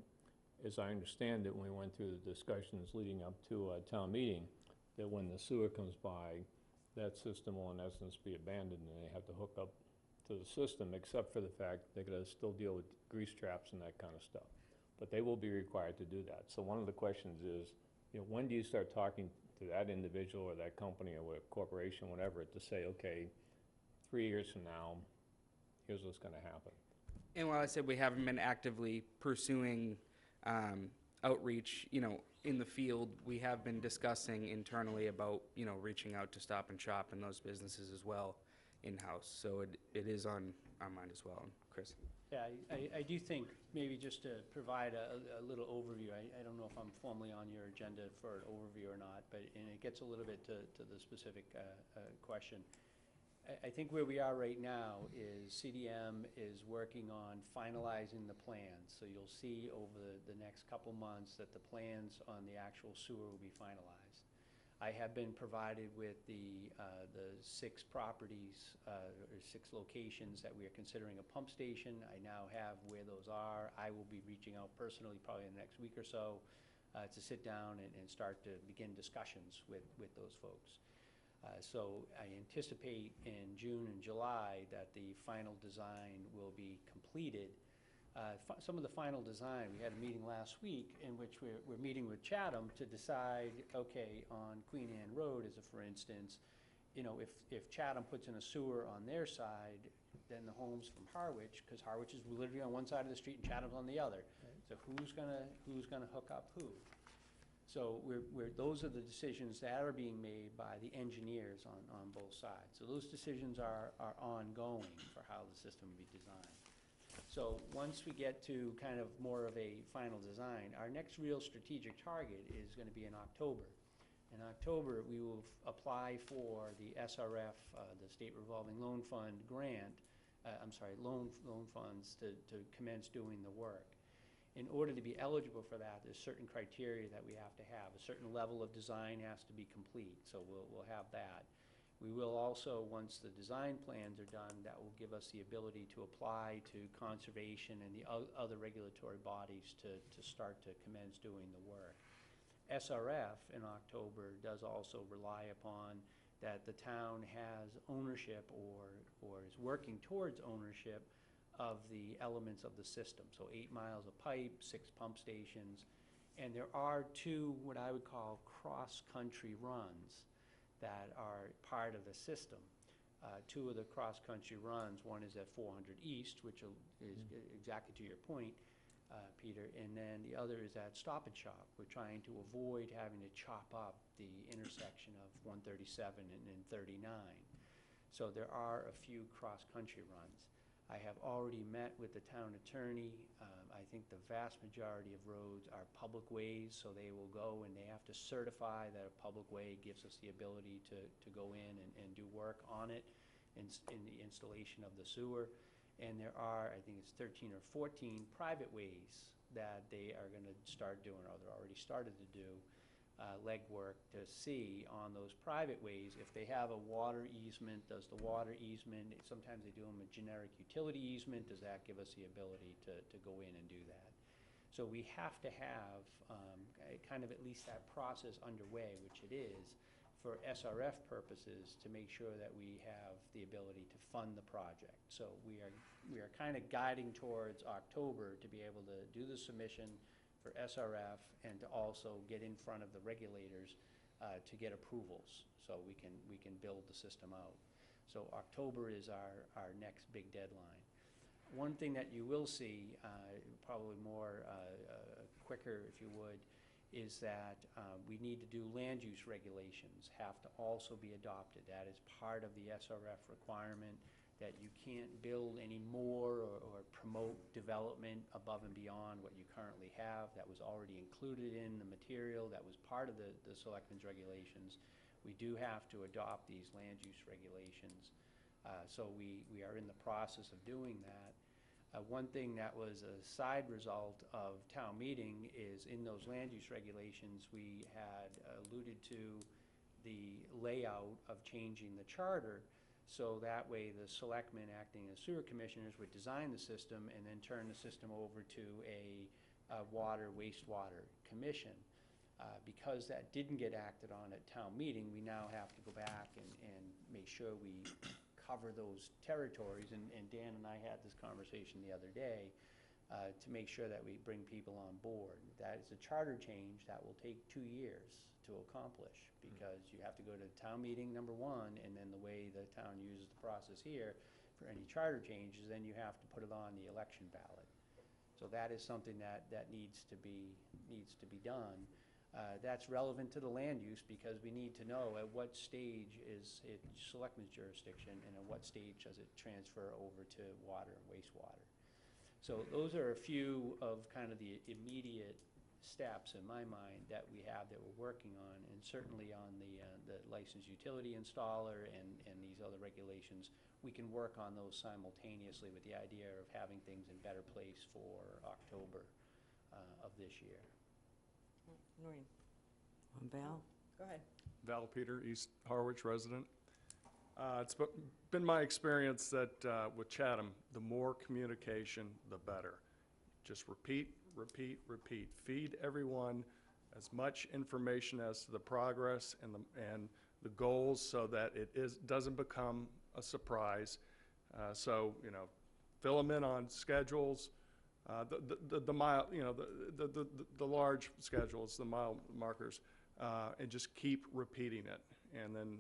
As I understand it, when we went through the discussions leading up to a town meeting, that when the sewer comes by, that system will in essence be abandoned and they have to hook up to the system, except for the fact they're gonna still deal with grease traps and that kind of stuff. But they will be required to do that. So one of the questions is, when do you start talking to that individual or that company or a corporation, whatever, to say, okay, 3 years from now, here's what's gonna happen. And while I said we haven't been actively pursuing outreach, in the field, we have been discussing internally about, reaching out to Stop and Shop and those businesses as well in-house. So it is on our mind as well. Chris? Yeah, I do think, maybe just to provide a little overview, I don't know if I'm formally on your agenda for an overview or not, but, and it gets a little bit to the specific question. I think where we are right now is CDM is working on finalizing the plans. So you'll see over the next couple months that the plans on the actual sewer will be finalized. I have been provided with the 6 properties, or 6 locations that we are considering a pump station. I now have where those are. I will be reaching out personally probably in the next week or so to sit down and start to begin discussions with those folks. So I anticipate in June and July that the final design will be completed. Some of the final design, we had a meeting last week in which we're meeting with Chatham to decide, okay, on Queen Anne Road as a for instance, if Chatham puts in a sewer on their side, then the homes from Harwich, because Harwich is literally on one side of the street and Chatham's on the other. So who's gonna hook up who? So those are the decisions that are being made by the engineers on both sides. So those decisions are ongoing for how the system will be designed. So once we get to kind of more of a final design, our next real strategic target is going to be in October. In October, we will apply for the SRF, the State Revolving Loan Fund grant, loan funds to commence doing the work. In order to be eligible for that, there's certain criteria that we have to have. A certain level of design has to be complete, so we'll have that. We will also, once the design plans are done, that will give us the ability to apply to conservation and the other regulatory bodies to start to commence doing the work. SRF in October does also rely upon that the town has ownership or is working towards ownership of the elements of the system. So 8 miles of pipe, 6 pump stations, and there are 2 what I would call cross-country runs that are part of the system. 2 of the cross-country runs, one is at 400 East, which is exactly to your point, Peter, and then the other is at Stop and Shop. We're trying to avoid having to chop up the intersection of 137 and 39. So there are a few cross-country runs. I have already met with the town attorney. I think the vast majority of roads are public ways, so they will go and they have to certify that a public way gives us the ability to go in and do work on it in the installation of the sewer. And there are, I think it's 13 or 14 private ways that they are going to start doing, or they're already started to do, legwork to see on those private ways if they have a water easement. Does the water easement, sometimes they do them a generic utility easement, does that give us the ability to go in and do that? So we have to have kind of at least that process underway, which it is, for SRF purposes to make sure that we have the ability to fund the project. So we are kind of guiding towards October to be able to do the submission for SRF and to also get in front of the regulators to get approvals so we can build the system out. So October is our next big deadline. One thing that you will see, probably more quicker if you would, is that we need to do land use regulations, have to also be adopted. That is part of the SRF requirement, that you can't build any more or promote development above and beyond what you currently have. That was already included in the material, that was part of the selectmen's regulations. We do have to adopt these land use regulations. So we are in the process of doing that. One thing that was a side result of town meeting is in those land use regulations, we had alluded to the layout of changing the charter, so that way the selectmen acting as sewer commissioners would design the system and then turn the system over to a water wastewater commission. Because that didn't get acted on at town meeting, we now have to go back and make sure we cover those territories, and Dan and I had this conversation the other day to make sure that we bring people on board. That is a charter change that will take 2 years to accomplish, because you have to go to town meeting, number one, and then the way the town uses the process here for any charter changes, then you have to put it on the election ballot. So that is something that needs to be done. That's relevant to the land use, because we need to know at what stage is it selectmen's jurisdiction and at what stage does it transfer over to water and wastewater. So those are a few of kind of the immediate steps in my mind that we have that we're working on, and certainly on the licensed utility installer and these other regulations, we can work on those simultaneously with the idea of having things in better place for October of this year. Noreen, Val? go ahead. Val Peter, East Harwich resident. It's been my experience that with Chatham, the more communication, the better. Just repeat, repeat, repeat. Feed everyone as much information as to the progress and the goals, so that it doesn't become a surprise. So, you know, fill them in on schedules. The mile, you know, the large schedules, the mile markers, and just keep repeating it. And then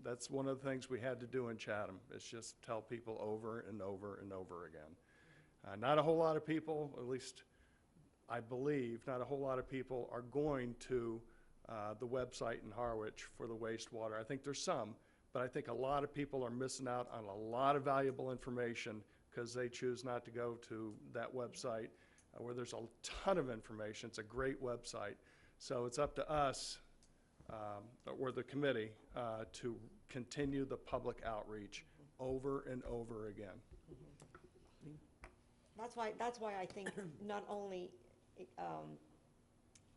that's one of the things we had to do in Chatham, is just tell people over and over and over again. Not a whole lot of people, at least I believe, not a whole lot of people are going to the website in Harwich for the wastewater. I think there's some, but I think a lot of people are missing out on a lot of valuable information because they choose not to go to that website where there's a ton of information. It's a great website. So it's up to us, or the committee, to continue the public outreach over and over again. That's why I think not only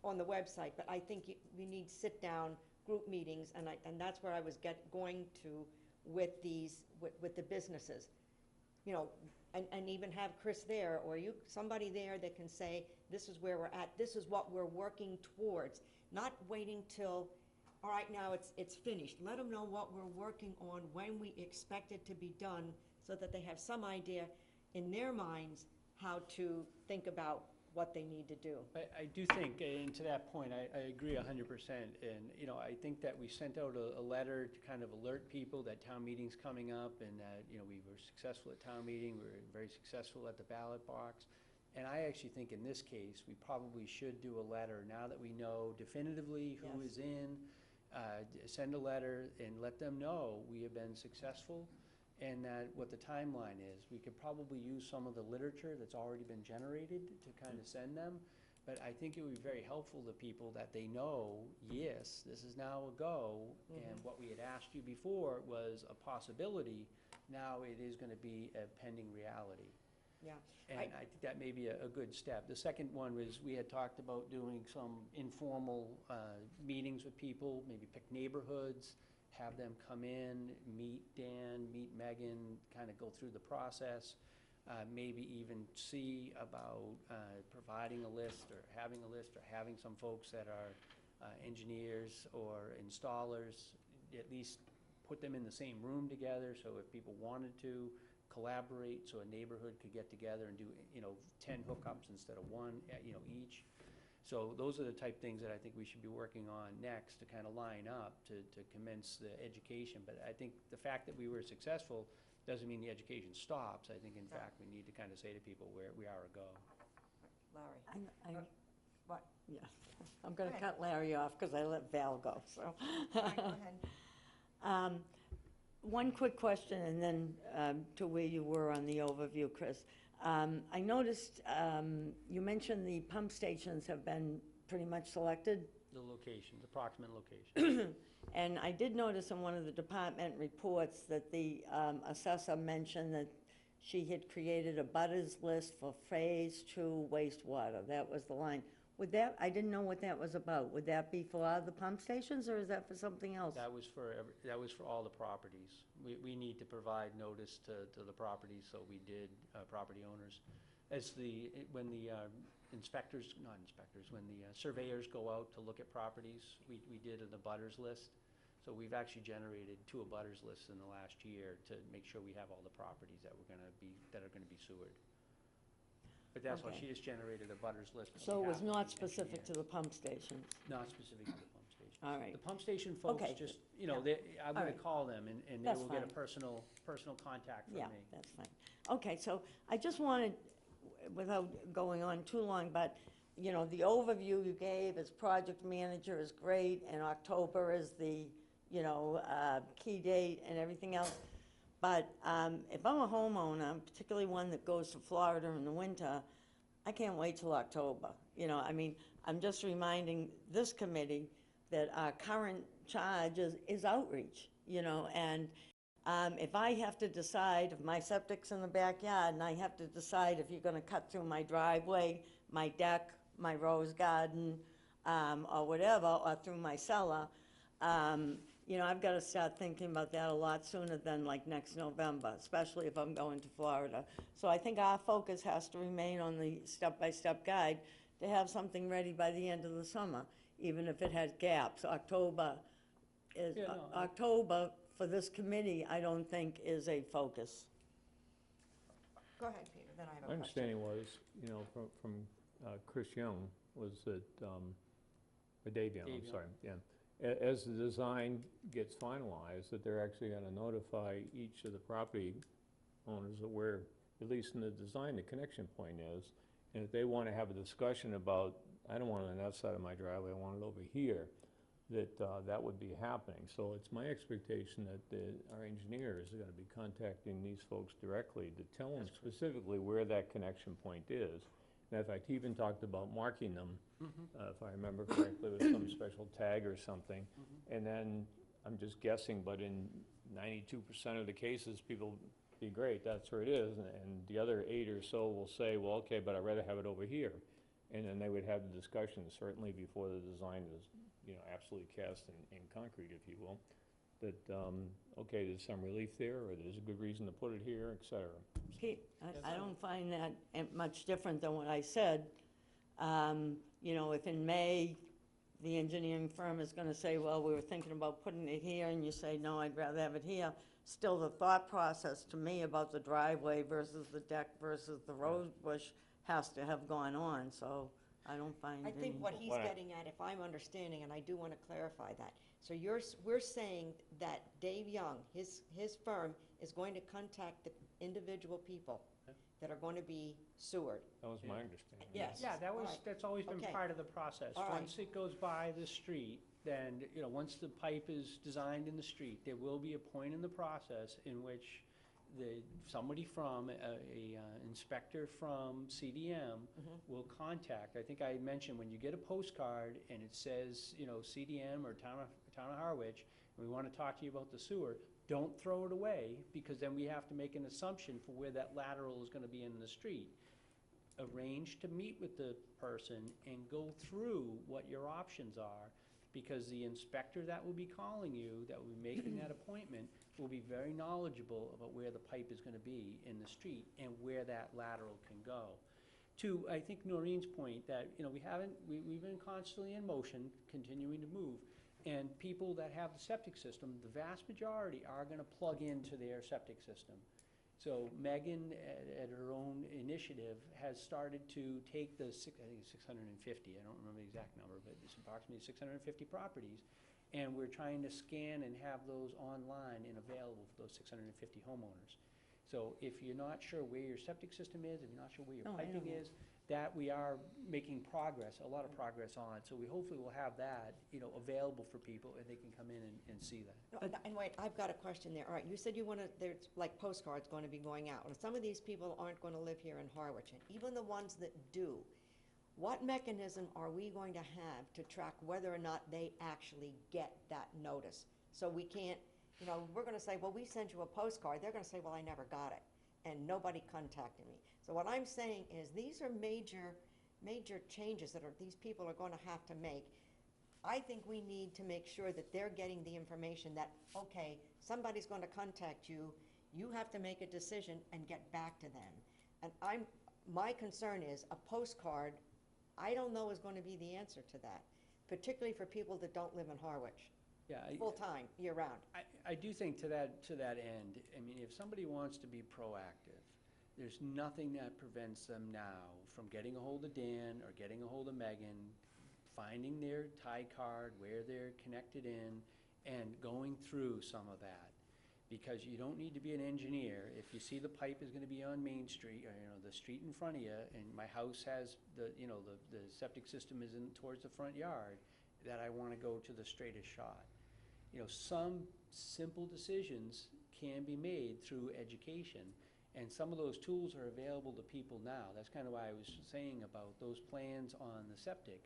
on the website, but I think we need sit-down group meetings, and that's where I was going to with the businesses. You know, and even have Chris there, or somebody there that can say, this is where we're at, this is what we're working towards, not waiting till, all right, now it's finished. Let them know what we're working on, when we expect it to be done, so that they have some idea in their minds how to think about what they need to do. I do think, and to that point, I agree 100%. And, you know, I think that we sent out a letter to kind of alert people that town meeting's coming up, and that, you know, we were successful at town meeting, we were very successful at the ballot box. And I actually think in this case, we probably should do a letter, now that we know definitively who is in, send a letter and let them know we have been successful, and that what the timeline is. We could probably use some of the literature that's already been generated to kind of send them, but I think it would be very helpful to people that they know, yes, this is now a go, and what we had asked you before was a possibility, now it is going to be a pending reality. Yeah. And I think that may be a good step. The second one was, we had talked about doing some informal meetings with people, maybe pick neighborhoods, have them come in, meet Dan, meet Megan, kind of go through the process, maybe even see about providing a list or having some folks that are engineers or installers, at least put them in the same room together, so if people wanted to collaborate, so a neighborhood could get together and do, you know, 10 hookups instead of one, you know, each. So those are the type things that I think we should be working on next to kind of line up to commence the education. But I think the fact that we were successful doesn't mean the education stops. I think, in fact, we need to kind of say to people where we are a go. Larry? What? Yeah, I'm gonna Go ahead. cut Larry off because I let Val go, so. All right, go ahead. One quick question, and then to where you were on the overview, Chris. I noticed you mentioned the pump stations have been pretty much selected. The locations, approximate locations. And I did notice in one of the department reports that the assessor mentioned that she had created a butters list for Phase 2 wastewater. That was the line. Would that, I didn't know what that was about. Would that be for the pump stations, or is that for something else? That was for all the properties. We need to provide notice to the properties, so we did, property owners. When the surveyors go out to look at properties, we did an abutters list. So we've actually generated 2 abutters lists in the last year to make sure we have all the properties that are gonna be sewered. But that's why Okay. she just generated a butters list. on So it was behalf of not the specific to engineer. the pump stations? Not specific to the pump station. All right. The pump station folks Okay. just, Yeah. I'm All gonna right. call them and they That's will get a fine. personal contact from me. Yeah, that's fine. Okay, so I just wanted, without going on too long, but, you know, the overview you gave as project manager is great, and October is the, you know, key date and everything else. But if I'm a homeowner, particularly one that goes to Florida in the winter, I can't wait till October. You know, I mean, I'm just reminding this committee that our current charge is outreach, you know, and if I have to decide, if my septic's in the backyard, and I have to decide if you're gonna cut through my driveway, my deck, my rose garden, or whatever, or through my cellar, you know, I've gotta start thinking about that a lot sooner than like next November, especially if I'm going to Florida. So I think our focus has to remain on the step-by-step guide to have something ready by the end of the summer, even if it has gaps. October for this committee, I don't think is a focus. Go ahead, Peter, then I have a My question. understanding was, you know, from Chris Young, was that, or Dave Young, Dave I'm Young. sorry, yeah. As the design gets finalized, that they're actually gonna notify each of the property owners of where, at least in the design, the connection point is. And if they wanna have a discussion about, I don't want it on that side of my driveway, I want it over here, that would be happening. So it's my expectation that our engineers are gonna be contacting these folks directly to tell them specifically where that connection point is. And in fact, he even talked about marking them, if I remember correctly, with some special tag or something. And then, I'm just guessing, but in 92% of the cases, people be great, that's where it is. And the other 8 or so will say, well, okay, but I'd rather have it over here. And then they would have the discussion, certainly before the design is, you know, absolutely cast in concrete, if you will, that, okay, there's some relief there, or there's a good reason to put it here, et cetera. Pete, I don't find that much different than what I said. You know, if in May, the engineering firm is gonna say, well, we were thinking about putting it here, and you say, no, I'd rather have it here, still the thought process to me about the driveway versus the deck versus the rose bush has to have gone on, so I don't find I any. think what he's What I- getting at, if I'm understanding, and I do want to clarify that, so we're saying that Dave Young, his firm, is going to contact the individual people that are going to be sewered. That was my understanding. Yes. Yeah, All right. that's always been Okay. part of the process. All right. Once it goes by the street, then, you know, once the pipe is designed in the street, there will be a point in the process in which somebody from, a inspector from CDM will contact. I think I mentioned, when you get a postcard and it says, you know, CDM or Town of Harwich, and we want to talk to you about the sewer, don't throw it away, because then we have to make an assumption for where that lateral is going to be in the street. Arrange to meet with the person and go through what your options are, because the inspector that will be calling you, that will be making that appointment, will be very knowledgeable about where the pipe is going to be in the street and where that lateral can go. To, I think, Noreen's point, that, you know, we've been constantly in motion, continuing to move. And people that have the septic system, the vast majority are gonna plug into their septic system. So Megan, at her own initiative, has started to take I think it's 650, I don't remember the exact number, but it's approximately 650 properties. And we're trying to scan and have those online and available for those 650 homeowners. So if you're not sure where your septic system is, if you're not sure where your No, I piping know is, that we are making progress, a lot of progress on. So we hopefully will have that, available for people, and they can come in and see that. No, and wait, I've got a question there. All right, you said you want to, there's like postcards going to be going out. And some of these people aren't going to live here in Harwich. And even the ones that do, what mechanism are we going to have to track whether or not they actually get that notice? So we can't, we're going to say, well, we sent you a postcard. They're going to say, well, I never got it. And nobody contacted me. So what I'm saying is these are major changes that these people are going to have to make. I think we need to make sure that they're getting the information that, okay, somebody's going to contact you, you have to make a decision and get back to them. And my concern is a postcard, I don't know is going to be the answer to that, particularly for people that don't live in Harwich, Yeah, full-time, year-round. I do think to that end, if somebody wants to be proactive, there's nothing that prevents them now from getting a hold of Dan or getting a hold of Megan, finding their tie card, where they're connected in, and going through some of that. Because you don't need to be an engineer. If you see the pipe is gonna be on Main Street, or, the street in front of you, and my house has the septic system is in towards the front yard, that I wanna go to the straightest shot. Some simple decisions can be made through education, and some of those tools are available to people now. That's kind of why I was saying about those plans on the septic.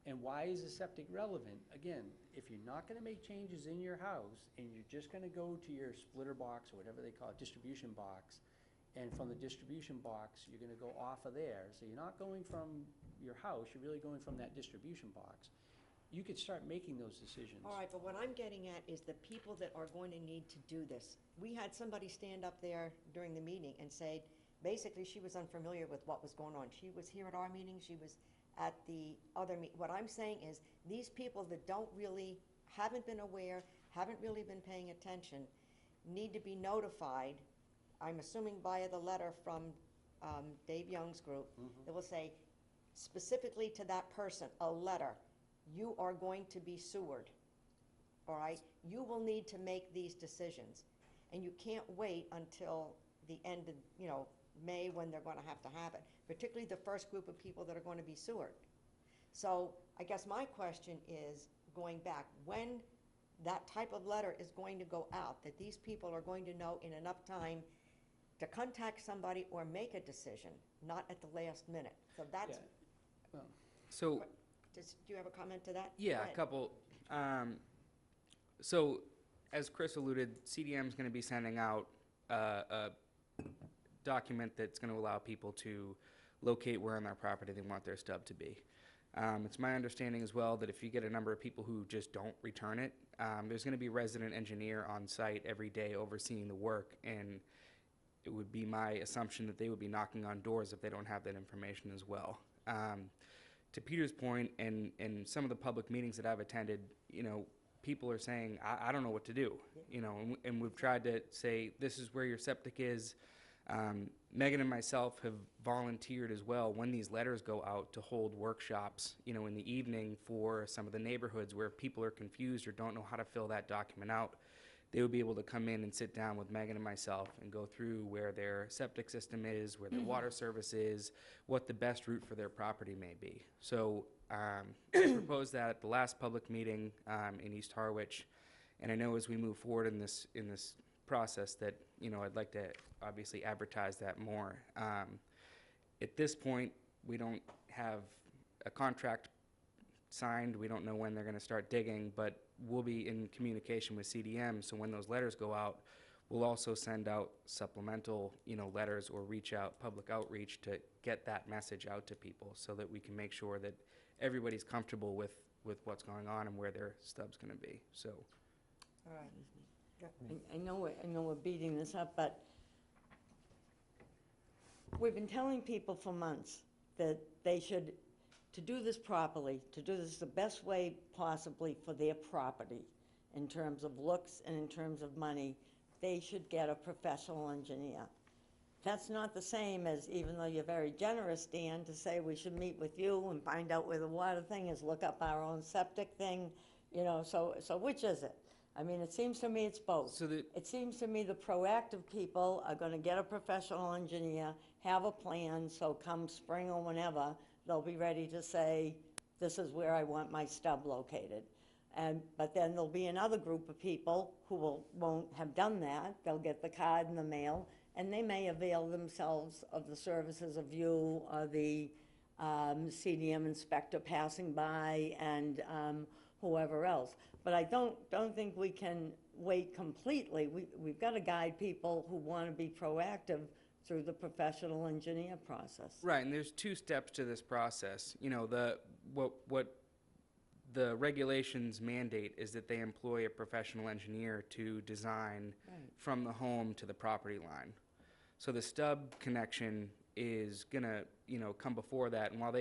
And why is the septic relevant? Again, if you're not gonna make changes in your house, and you're just gonna go to your splitter box, or whatever they call it, distribution box, and from the distribution box, you're gonna go off of there. So you're not going from your house, you're really going from that distribution box. You could start making those decisions. All right, but what I'm getting at is the people that are going to need to do this. We had somebody stand up there during the meeting and say, basically, she was unfamiliar with what was going on. She was here at our meeting, she was at the other meeting. What I'm saying is, these people that haven't been aware, haven't really been paying attention, need to be notified, I'm assuming via the letter from Dave Young's group, that will say, specifically to that person, a letter, you are going to be sewered, all right? You will need to make these decisions, and you can't wait until the end of, May, when they're going to have it, particularly the first group of people that are going to be sewered. So I guess my question is, going back, when that type of letter is going to go out, that these people are going to know in enough time to contact somebody or make a decision, not at the last minute. So that's, So, do you have a comment to that? yeah, Go a ahead. couple. So, as Chris alluded, CDM is going to be sending out a document that's going to allow people to locate where on their property they want their stub to be. It's my understanding as well that if you get a number of people who just don't return it, there's going to be a resident engineer on site every day overseeing the work, and it would be my assumption that they would be knocking on doors if they don't have that information as well. To Peter's point, and some of the public meetings that I've attended, people are saying, I don't know what to do, and we've tried to say, this is where your septic is. Megan and myself have volunteered as well when these letters go out to hold workshops, in the evening for some of the neighborhoods where people are confused or don't know how to fill that document out. They would be able to come in and sit down with Megan and myself and go through where their septic system is, where their water service is, what the best route for their property may be. So I proposed that at the last public meeting in East Harwich, and I know as we move forward in this process that, I'd like to obviously advertise that more. At this point, we don't have a contract signed. We don't know when they're going to start digging, but we'll be in communication with CDM, so when those letters go out, we'll also send out supplemental, letters or public outreach to get that message out to people so that we can make sure that everybody's comfortable with what's going on and where their stub's going to be, so. All right. I know we're beating this up, but we've been telling people for months that they should, to do this properly, to do this the best way possibly for their property, in terms of looks and in terms of money, they should get a professional engineer. That's not the same as, even though you're very generous, Dan, to say we should meet with you and find out where the water thing is, look up our own septic thing, so which is it? I mean, it seems to me it's both. So the, It seems to me the proactive people are gonna get a professional engineer, have a plan, so come spring or whenever, they'll be ready to say, this is where I want my stub located. But then there'll be another group of people who won't have done that. They'll get the card in the mail, and they may avail themselves of the services of you or the CDM inspector passing by and whoever else. But I don't think we can wait completely. We've got to guide people who want to be proactive through the professional engineer process. right, and there's two steps to this process. You know, what the regulations mandate is that they employ a professional engineer to design Right. from the home to the property line. So the stub connection is gonna, you know, come before that. And while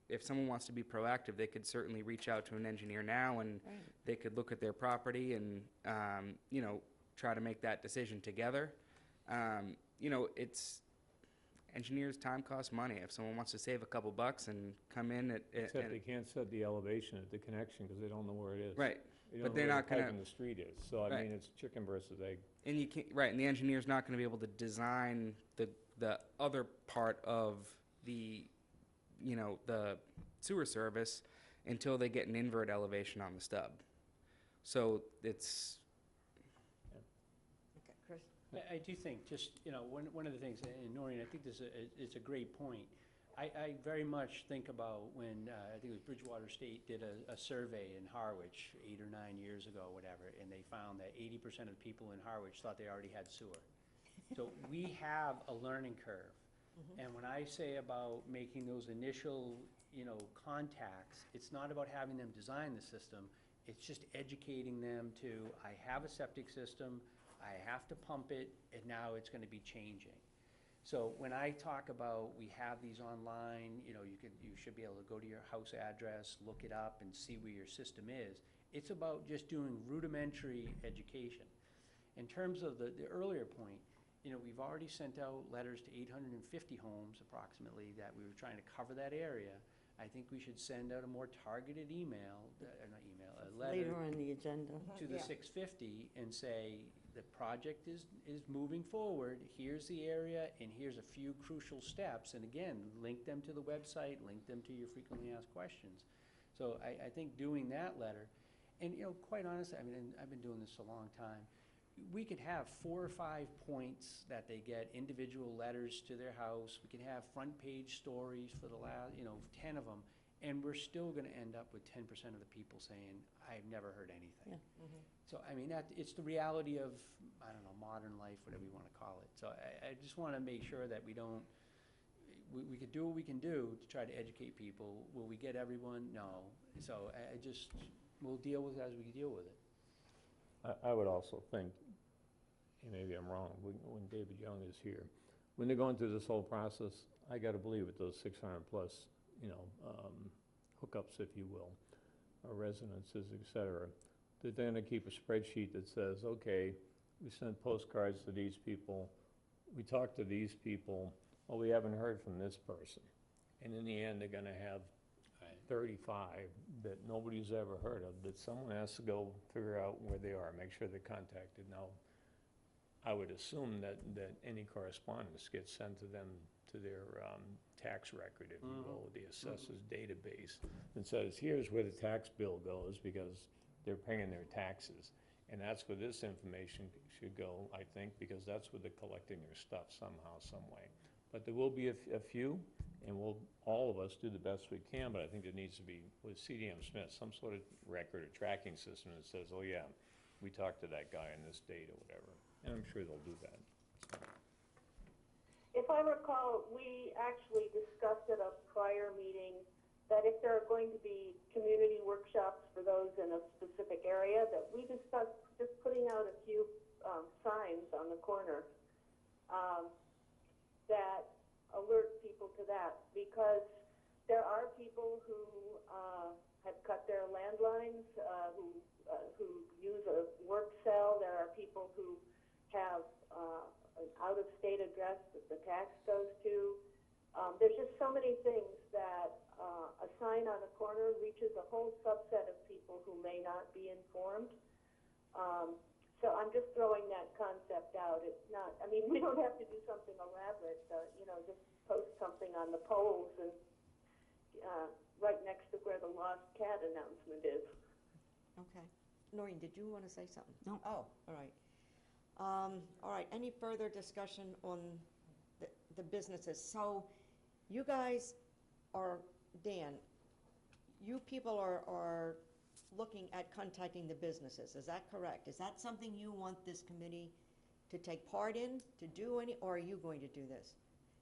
if someone wants to be proactive, they could certainly reach out to an engineer now, and Right. they could look at their property and, you know, try to make that decision together. You know, engineers' time costs money. If someone wants to save a couple bucks and come in Except they can't set the elevation at the connection because they don't know where it is. right, They but don't know they're where not the pipe gonna- in the street is. So, I Right. mean, it's chicken versus egg. and you can't, right, and the engineer's not gonna be able to design the other part of the, you know, the sewer service until they get an invert elevation on the stub. So it's, Okay, Chris? I do think, just, you know, one of the things, and Noreen, I think this is a great point. I very much think about when, I think it was Bridgewater State did a survey in Harwich 8 or 9 years ago, whatever, and they found that 80% of the people in Harwich thought they already had sewer. So we have a learning curve. And when I say about making those initial, you know, contacts, it's not about having them design the system, it's just educating them to, I have a septic system, I have to pump it, and now it's gonna be changing. So when I talk about, we have these online, you know, you should be able to go to your house address, look it up, and see where your system is. It's about just doing rudimentary education. In terms of the earlier point, you know, we've already sent out letters to 850 homes approximately that we were trying to cover that area. I think we should send out a more targeted email, not email, a letter Later on the agenda. to the Yeah. 650 and say, the project is moving forward, here's the area, and here's a few crucial steps. And again, link them to the website, link them to your frequently asked questions. So I think doing that letter, and, you know, quite honestly, I mean, and I've been doing this a long time, we could have 4 or 5 points that they get, individual letters to their house. We could have front page stories for the last, you know, 10 of them, and we're still gonna end up with 10% of the people saying, I've never heard anything. Yeah. So, I mean, it's the reality of, I don't know, modern life, whatever you wanna call it. So I just wanna make sure that we don't, we could do what we can do to try to educate people. Will we get everyone? No. So I just, we'll deal with it as we deal with it. I would also think, and maybe I'm wrong, when David Young is here, when they're going through this whole process, I gotta believe with those 600 plus, you know, hookups, if you will, or residences, et cetera, that they're gonna keep a spreadsheet that says, okay, we sent postcards to these people, we talked to these people, well, we haven't heard from this person. And in the end, they're gonna have 35 that nobody's ever heard of, that someone has to go figure out where they are, make sure they're contacted. Now, I would assume that any correspondence gets sent to them, to their tax record, if you will, the assessor's database, that says, here's where the tax bill goes, because they're paying their taxes. And that's where this information should go, I think, because that's where they're collecting their stuff somehow, some way. But there will be a few, and we'll, all of us, do the best we can, but I think there needs to be, with CDM Smith, some sort of record or tracking system that says, oh yeah, we talked to that guy on this date or whatever. And I'm sure they'll do that. If I recall, we actually discussed at a prior meeting that if there are going to be community workshops for those in a specific area, that we discussed just putting out a few signs on the corner that alert people to that, because there are people who have cut their landlines, who use a work cell. There are people who have an out-of-state address that the tax goes to. There's just so many things that a sign on a corner reaches a whole subset of people who may not be informed. So I'm just throwing that concept out. It's not, I mean, we don't have to do something elaborate, just post something on the polls and right next to where the lost cat announcement is. Okay. Noreen, did you want to say something? No. Oh, all right. All right, any further discussion on the businesses? So you guys are, Dan, you people are looking at contacting the businesses, is that correct? Is that something you want this committee to take part in, to do any, or are you going to do this?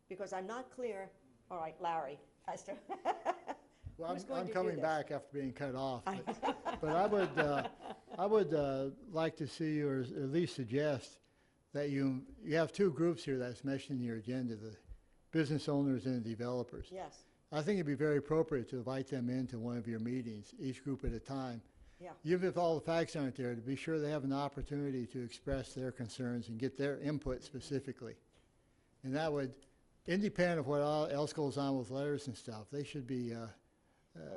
Because I'm not clear, all right, Larry, as to Well, who's going I'm to do coming this? back after being cut off, but I would like to see, or at least suggest, that you have two groups here that's mentioned in your agenda, the business owners and the developers. Yes, I think it'd be very appropriate to invite them into one of your meetings, each group at a time. yeah, Even if all the facts aren't there, to be sure they have an opportunity to express their concerns and get their input specifically. And that would, independent of what else goes on with letters and stuff, they should be,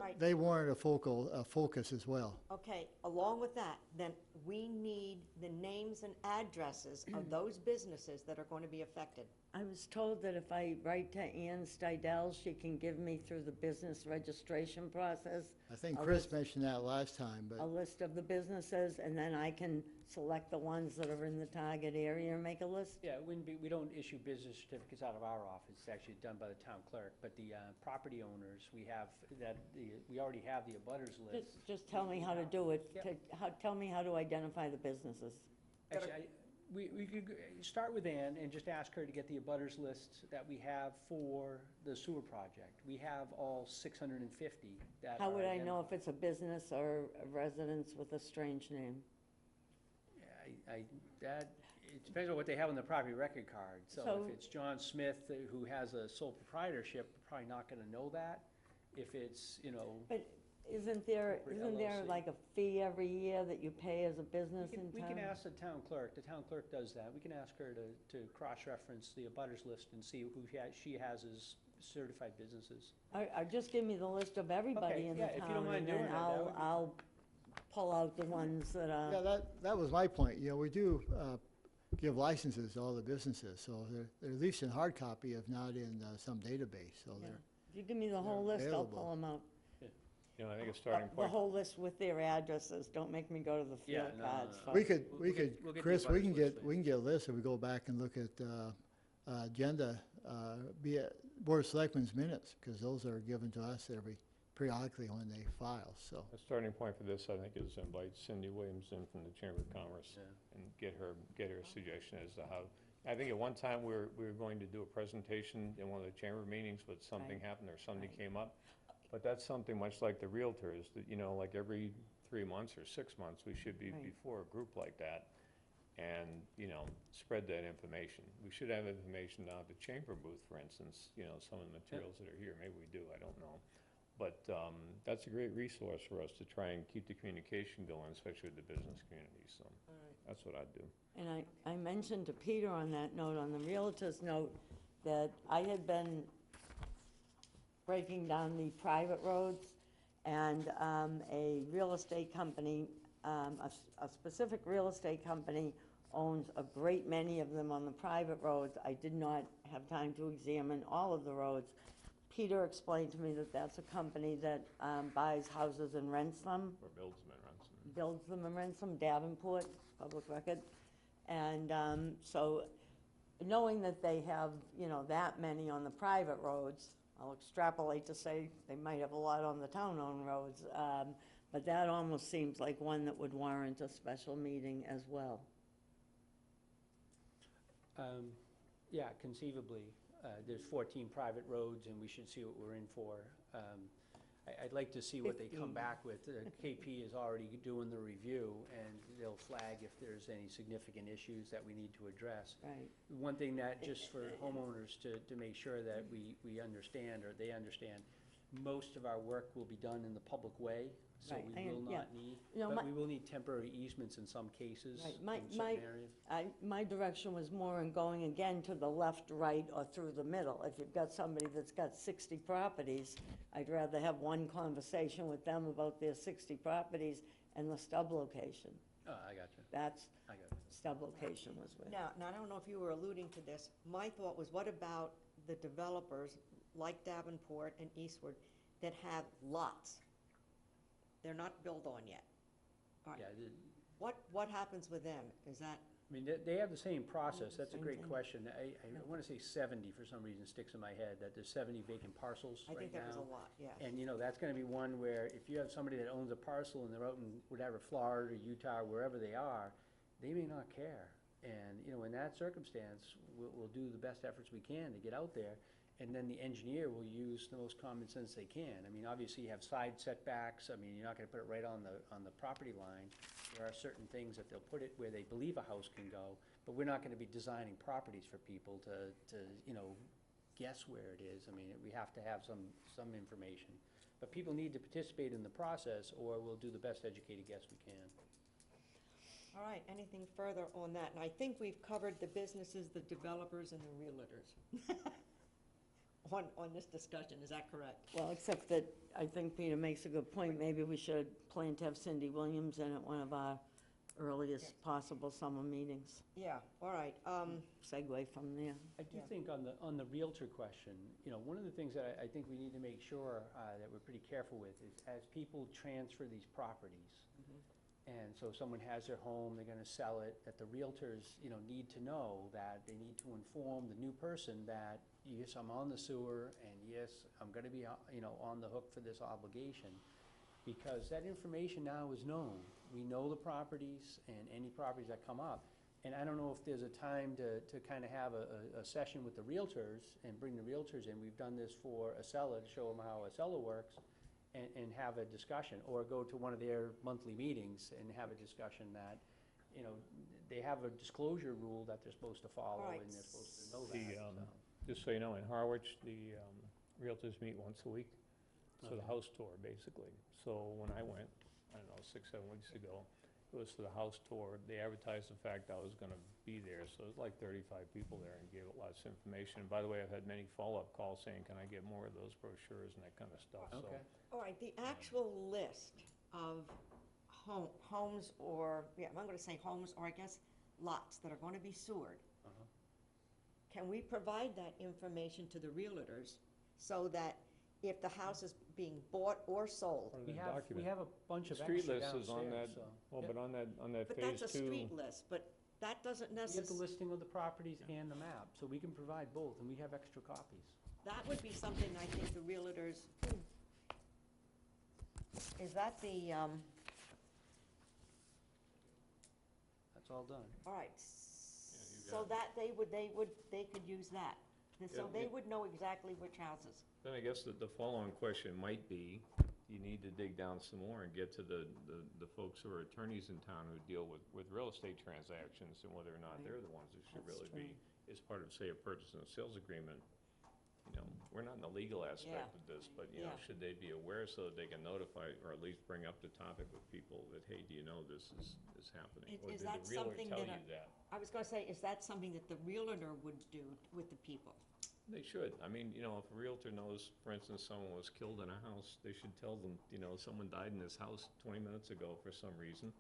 Right. they warrant a focus as well. okay, along with that, then we need the names and addresses of those businesses that are going to be affected. I was told that if I write to Ann Stidel, she can give me through the business registration process I think A Chris list. mentioned that last time, a but list of the businesses, and then I can select the ones that are in the target area and make a list? Yeah, it wouldn't be, we don't issue business certificates out of our office, it's actually done by the town clerk, but the property owners, we have we already have the abutters list. Just tell me how to do it, Yep. tell me how to identify the businesses. Actually, we could start with Ann and just ask her to get the abutters list that we have for the sewer project. We have all 650 that How are would I know identified. if it's a business or a residence with a strange name? It depends on what they have on the property record card. So So- if it's John Smith who has a sole proprietorship, we're probably not gonna know that. If it's, But isn't there Corporate LLC. like a fee every year that you pay as a business in town? we can ask the town clerk does that. We can ask her to cross-reference the abutters list and see who she has as certified businesses. Or just give me the list of everybody Okay, in the yeah, if you don't town, mind and then doing it, that would be- I'll pull out the ones that yeah, are, that was my point. We do give licenses to all the businesses, so they're at least in hard copy, if not in some database, so yeah. they're. If you give me the whole they're list, I'll available. pull them out. I think a starting The point, whole list with their addresses, don't make me go to the Yeah, field no, cards. no, no. We could, We'll we get- could, we'll get the Chris, we abutters can list get, for we can get a list if we go back and look at agenda, Board of Selectmen's minutes, because those are given to us periodically when they file, so. a starting point for this, I think, is invite Cindy Williams in from the Chamber of Commerce and get her suggestion as to how, I think at one time we were going to do a presentation in one of the chamber meetings, but something Right. happened or something Right. came up. But that's something much like the realtors, that, like every 3 months or 6 months, we should be Right. before a group like that and, spread that information. We should have information down at the chamber booth, for instance, some of the materials that are here, maybe we do, I don't know. But that's a great resource for us to try and keep the communication going, especially with the business community, so that's what I'd do. And I mentioned to Peter on that note, on the Realtor's note, that I had been breaking down the private roads, and a real estate company, a specific real estate company owns a great many of them on the private roads. I did not have time to examine all of the roads. Peter explained to me that that's a company that buys houses and rents them. Or builds them and runs them. Builds them and rents them, Davenport, public record. And so, knowing that they have, that many on the private roads, I'll extrapolate to say they might have a lot on the town-owned roads, but that almost seems like one that would warrant a special meeting as well. Yeah, conceivably. There's 14 private roads, and we should see what we're in for. I'd like to see what they come 15. back with. KP is already doing the review, and they'll flag if there's any significant issues that we need to address. Right. One thing that, just for homeowners to make sure that we understand, or they understand, most of our work will be done in the public way, so Right, we will yeah. not need, You know, but we will need temporary easements in some cases, Right, in certain areas. My direction was more in going again to the left, right, or through the middle. If you've got somebody that's got 60 properties, I'd rather have one conversation with them about their 60 properties and the stub location. Oh, I got you. That's, I got you. stub location was with. Now, I don't know if you were alluding to this. My thought was, what about the developers like Davenport and Eastward that have lots? They're not built on yet. All right. Yeah, What happens with them? Is that, I mean, they have the same process. That's a Same great thing. question. I want to say 70 for some reason sticks in my head, that there's 70 vacant parcels I right think that was now. a lot, yes. And, you know, that's gonna be one where if you have somebody that owns a parcel and they're out in whatever, Florida, Utah, wherever they are, they may not care. And, you know, in that circumstance, we'll do the best efforts we can to get out there. And then the engineer will use the most common sense they can. I mean, obviously you have side setbacks. I mean, you're not gonna put it right on the property line. There are certain things that they'll put it where they believe a house can go, but we're not gonna be designing properties for people to, you know, guess where it is. I mean, we have to have some information. But people need to participate in the process, or we'll do the best educated guess we can. All right, anything further on that? And I think we've covered the businesses, the developers, and the realtors on this discussion, is that correct? Well, except that I think Peter makes a good point. Maybe we should plan to have Cindy Williams in at one of our earliest possible summer meetings. Yeah, all right. Segue from there. I do Yeah. think on the Realtor question, you know, one of the things that I think we need to make sure that we're pretty careful with is as people transfer these properties, and so someone has their home, they're gonna sell it, that the Realtors, you know, need to know that they need to inform the new person that, yes, I'm on the sewer, and yes, I'm gonna be, you know, on the hook for this obligation, because that information now is known. We know the properties and any properties that come up. And I don't know if there's a time to kind of have a session with the Realtors and bring the Realtors in. We've done this for a seller to show them how a seller works and have a discussion, or go to one of their monthly meetings and have a discussion that, you know, they have a disclosure rule that they're supposed to follow, Right. and they're supposed to know The, that, so. Just so you know, in Harwich, the realtors meet once a week. So the Okay. house tour, basically. So when I went, I don't know, 6, 7 weeks ago, it was for the house tour. They advertised the fact I was gonna be there, so it was like 35 people there and gave it lots of information. And by the way, I've had many follow-up calls saying, can I get more of those brochures and that kind of stuff, so. Okay. All right, the actual list of homes or, yeah, I'm gonna say homes, or I guess lots that are gonna be sewered. Uh-huh. Can we provide that information to the realtors so that if the house is being bought or sold? Part of We that have document. a bunch of The street extra list is on downstairs, that, so. well, Yep. but on that But phase that's a 2. street list, but that doesn't We have the necessarily, listing of the properties and the map, so we can provide both, and we have extra copies. that would be something I think the realtors, is that the, That's all done. all right, so that they could use that. So Yeah, they it- would know exactly which houses. Then I guess the following question might be, you need to dig down some more and get to the folks who are attorneys in town who deal with real estate transactions, and whether or not they're the ones that should That's really be, as part of, say, a purchase and sales agreement. You know, we're not in the legal aspect of this, but, you know, Yeah. should they be aware so that they can notify, or at least bring up the topic with people that, hey, do you know this is happening? Is Or did that the realtor something tell that you that? I was gonna say, is that something that the realtor would do with the people? They should. I mean, you know, if a realtor knows, for instance, someone was killed in a house, they should tell them, you know, someone died in this house 20 minutes ago for some reason.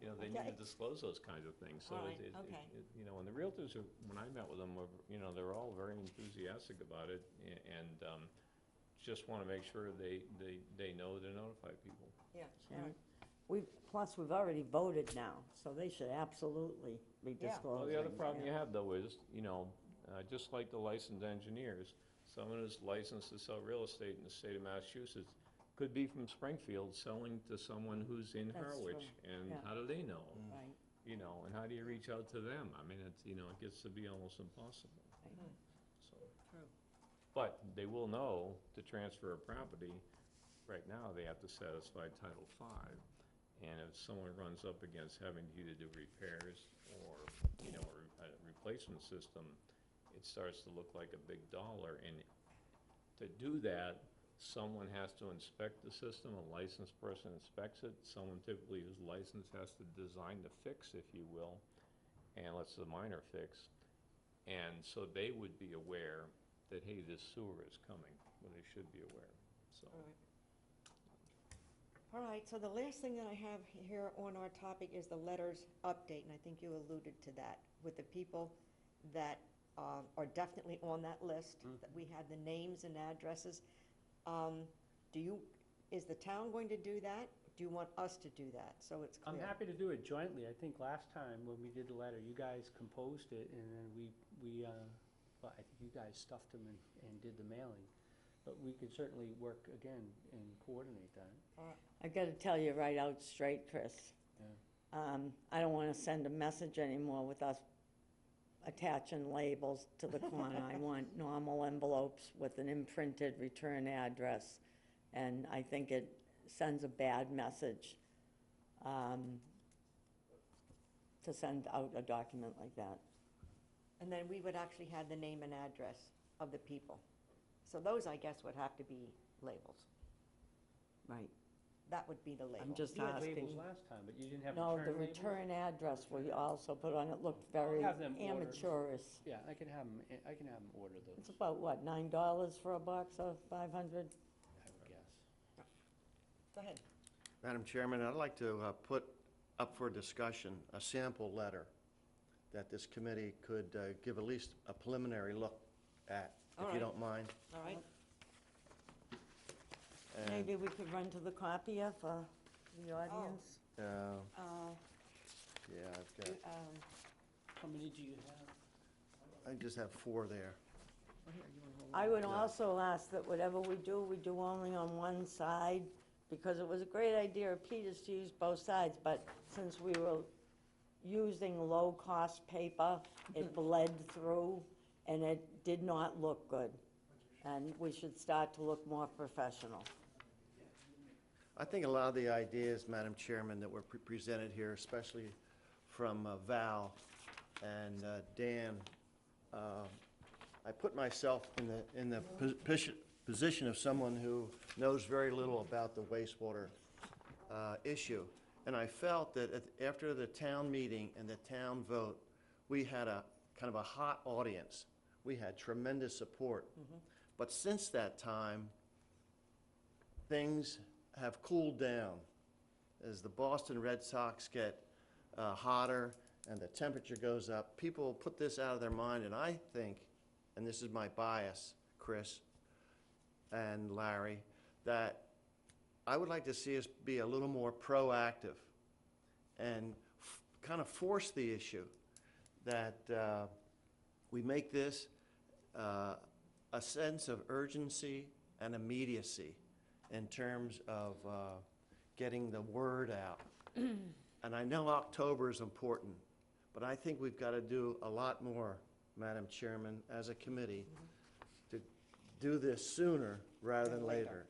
You know, they need to Okay. disclose those kinds of things. So All right, it- okay. you know, and the realtors, when I met with them, were, you know, they were all very enthusiastic about it, and just want to make sure they know to notify people. Yeah, And plus, we've already voted now, so they should absolutely be Yeah. disclosing. Well, the other problem you yeah. have, though, is, you know, just like the licensed engineers, someone who's licensed to sell real estate in the state of Massachusetts could be from Springfield selling to someone who's in That's Harwich, true, and yeah. how do they know? Right. You know, and how do you reach out to them? I mean, it's, you know, it gets to be almost impossible, so. true. But they will know to transfer a property, right now, they have to satisfy Title V. And if someone runs up against having to either do repairs or, you know, a replacement system, it starts to look like a big dollar. And to do that, someone has to inspect the system, a licensed person inspects it, someone typically who's licensed has to design the fix, if you will, and it's a minor fix. And so they would be aware that, hey, this sewer is coming, well, they should be aware, so. All right. All right, so the last thing that I have here on our topic is the letters update, and I think you alluded to that, with the people that are definitely on that list, that we had the names and addresses. Is the town going to do that? Do you want us to do that, so it's clear? I'm happy to do it jointly. I think last time when we did the letter, you guys composed it, and then well, I think you guys stuffed them and did the mailing. But we could certainly work again and coordinate that. I gotta tell you right out straight, Chris. Yeah. I don't wanna send a message anymore with us attaching labels to the corner. I want normal envelopes with an imprinted return address. And I think it sends a bad message to send out a document like that. And then we would actually have the name and address of the people. So those, I guess, would have to be labels. Right. That would be the label. I'm just You had asking. labels last time, but you didn't have No, return the labels? return address we also put on, it looked very have them ordered. amateurish. Yeah, I can have them order those, It's about, what, $9 for a box of 500? I would guess. Go ahead. Madam Chairman, I'd like to put up for discussion a sample letter that this committee could give at least a preliminary look at, All if you right. don't mind. All right. And, Maybe we could run to the copier for the audience? yeah, Uh, I've got, How many do you have? I just have 4 there. I would also ask that whatever we do only on one side, because it was a great idea of Peter's to use both sides, but since we were using low-cost paper, it bled through, and it did not look good. And we should start to look more professional. I think a lot of the ideas, Madam Chairman, that were presented here, especially from Val and Dan, I put myself in the position of someone who knows very little about the wastewater issue. And I felt that after the town meeting and the town vote, we had a kind of a hot audience. We had tremendous support. But since that time, things have cooled down. As the Boston Red Sox get hotter and the temperature goes up, people put this out of their mind, and I think, and this is my bias, Chris and Larry, that I would like to see us be a little more proactive and kind of force the issue that we make this a sense of urgency and immediacy in terms of getting the word out. And I know October is important, but I think we've got to do a lot more, Madam Chairman, as a committee, to do this sooner rather than later.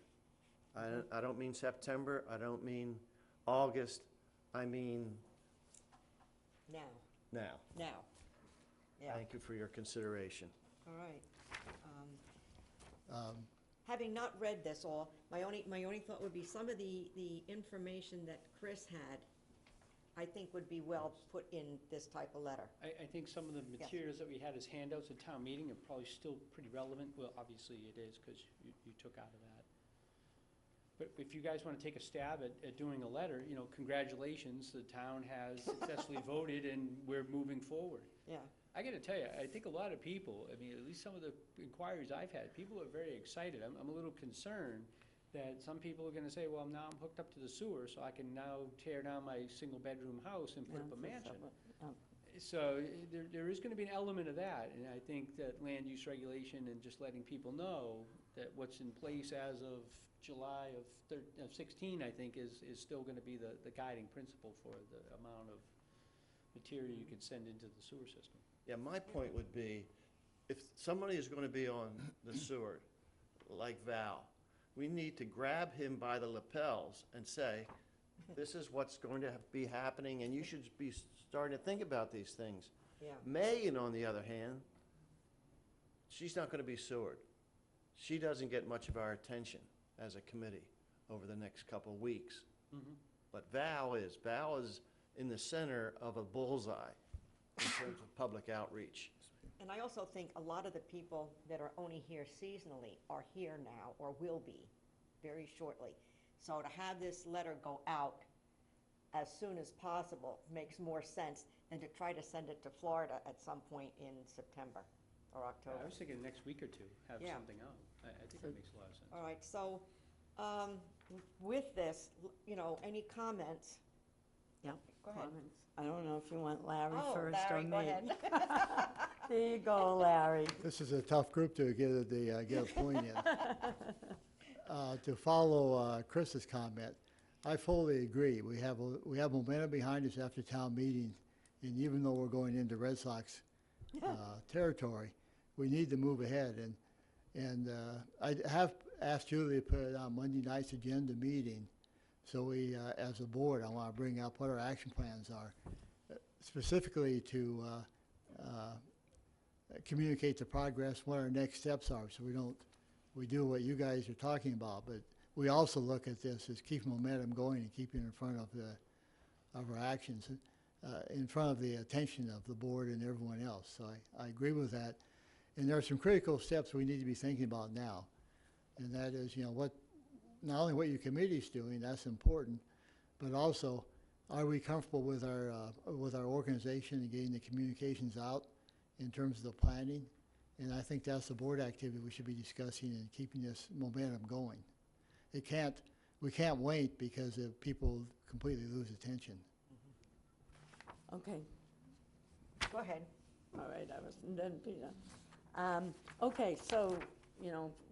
I don't mean September, I don't mean August, I mean Now, now. yeah, Thank you for your consideration. all right. Having not read this all, my only thought would be some of the information that Chris had, I think would be well put in this type of letter. I think some of the materials that we had as handouts at town meeting are probably still pretty relevant. Well, obviously it is, because you took out of that. But if you guys want to take a stab at doing a letter, congratulations, the town has successfully voted and we're moving forward. Yeah. I got to tell you, I think a lot of people, at least some of the inquiries I've had, people are very excited. I'm a little concerned that some people are going to say, well, now I'm hooked up to the sewer, so I can now tear down my single-bedroom house and put up a mansion. So there is going to be an element of that, and I think that land use regulation and just letting people know that what's in place as of July of 16, I think, is still going to be the guiding principle for the amount of material you can send into the sewer system. Yeah, my point would be, if somebody is going to be on the sewer, like Val, we need to grab him by the lapels and say, this is what's going to be happening, and you should be starting to think about these things. Yeah. Megan, on the other hand, she's not going to be sewered. She doesn't get much of our attention as a committee over the next couple of weeks. But Val is in the center of a bullseye in terms of public outreach. And I also think a lot of the people that are only here seasonally are here now, or will be very shortly. So to have this letter go out as soon as possible makes more sense than to try to send it to Florida at some point in September or I October. was thinking next week or two, have Yeah. something out. I think that makes a lot of sense. All right, so, with this, any comments? Yeah. Go ahead. Comments. I don't know if you want Larry Oh, first or Larry, me. go ahead. There you go, Larry. This is a tough group to get a point in. To follow Chris's comment, I fully agree. We have momentum behind us after town meeting, and even though we're going into Red Sox territory, we need to move ahead. And I have asked Julie to put it on Monday night's agenda meeting. So we, as a board, I want to bring up what our action plans are, specifically to communicate the progress, what our next steps are, so we do what you guys are talking about, but we also look at this as keeping momentum going and keeping in front of our actions, in front of the attention of the board and everyone else. So I agree with that. And there are some critical steps we need to be thinking about now. And that is, not only what your committee's doing, that's important, but also, are we comfortable with our organization and getting the communications out in terms of the planning? And I think that's the board activity we should be discussing and keeping this momentum going. We can't wait because people completely lose attention. Okay, Go ahead. all right, I was done, Peter. Okay, so,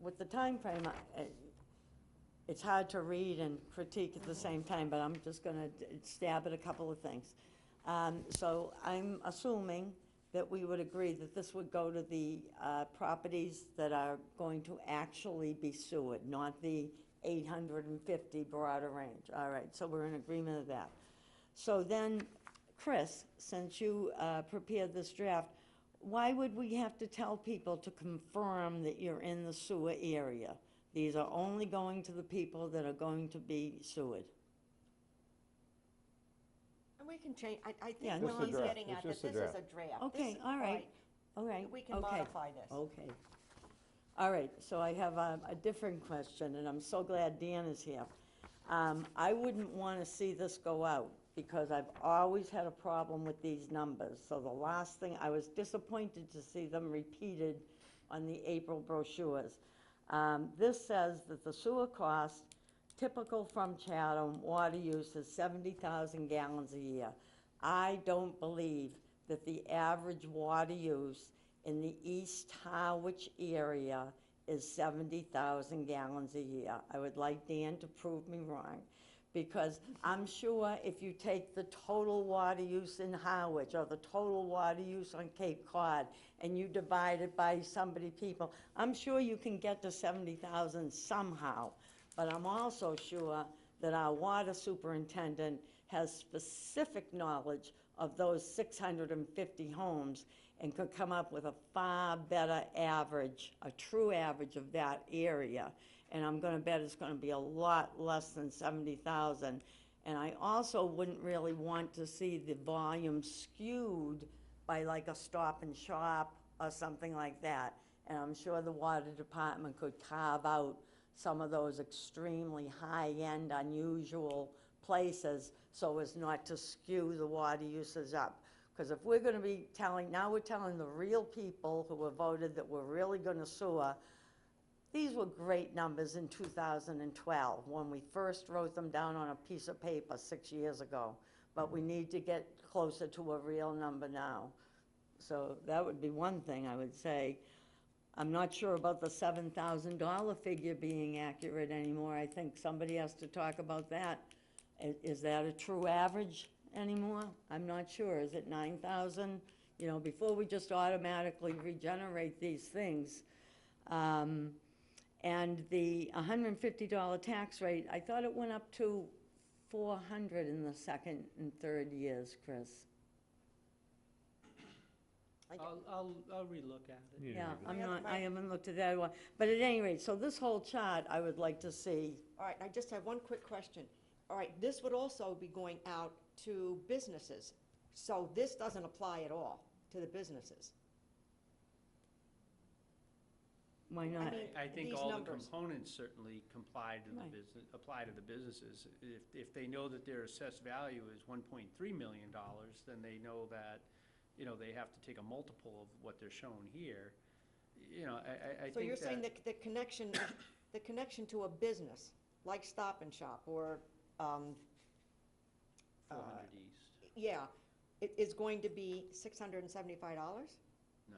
with the time frame, it's hard to read and critique at the same time, but I'm just gonna stab at a couple of things. So I'm assuming that we would agree that this would go to the properties that are going to actually be sewered, not the 850 broader range. All right, so we're in agreement of that. So then, Chris, since you prepared this draft, why would we have to tell people to confirm that you're in the sewer area? These are only going to the people that are going to be sewered. And we can change, I Yeah, think no, what I'm- he's Just a getting draft. at, that It's this just is a a draft. Okay, This- all right. All right. We can okay, modify this. Okay. All right, so I have a different question, and I'm so glad Dan is here. I wouldn't want to see this go out, because I've always had a problem with these numbers. So the last thing, I was disappointed to see them repeated on the April brochures. This says that the sewer cost, typical from Chatham, water use is 70,000 gallons a year. I don't believe that the average water use in the East Harwich area is 70,000 gallons a year. I would like Dan to prove me wrong, because I'm sure if you take the total water use in Harwich or the total water use on Cape Cod and you divide it by people, I'm sure you can get to 70,000 somehow. But I'm also sure that our water superintendent has specific knowledge of those 650 homes and could come up with a far better average, a true average of that area. And I'm gonna bet it's gonna be a lot less than 70,000. And I also wouldn't really want to see the volume skewed by like a Stop and Shop or something like that. And I'm sure the water department could carve out some of those extremely high-end, unusual places so as not to skew the water uses up. Because if we're gonna be now we're telling the real people who have voted that we're really gonna sewer. These were great numbers in 2012, when we first wrote them down on a piece of paper 6 years ago. But we need to get closer to a real number now. So that would be one thing I would say. I'm not sure about the $7,000 figure being accurate anymore. I think somebody has to talk about that. Is that a true average anymore? I'm not sure. Is it 9,000? Before we just automatically regenerate these things. And the $150 tax rate, I thought it went up to 400 in the second and third years, Chris. I'll relook at it. Yeah, Yeah, I haven't looked at that one. But at any rate, so this whole chart, I would like to see. All right, I just have one quick question. All right, this would also be going out to businesses, so this doesn't apply at all to the businesses. Why not? mean, I think these all the numbers. components certainly apply to the Right. business, apply to the businesses. If they know that their assessed value is $1.3 million, then they know that, they have to take a multiple of what they're shown here. I think So you're saying that, the connection, the connection to a business, like Stop and Shop, or, 400 East, yeah, it is going to be $675? no.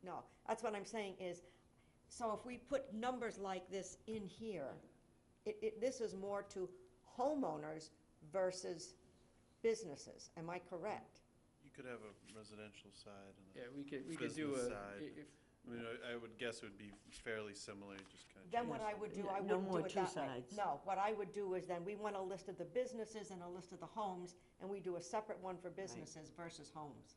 No, that's what I'm saying is, so if we put numbers like this in here, this is more to homeowners versus businesses, am I correct? You could have a residential side Yeah, and we could do business a, side. if, I mean, I would guess it would be fairly similar, just kind of. Then what I would do, I No wouldn't do more it two that way. sides. No, what I would do is then, we want a list of the businesses and a list of the homes, and we do a separate one for businesses versus homes.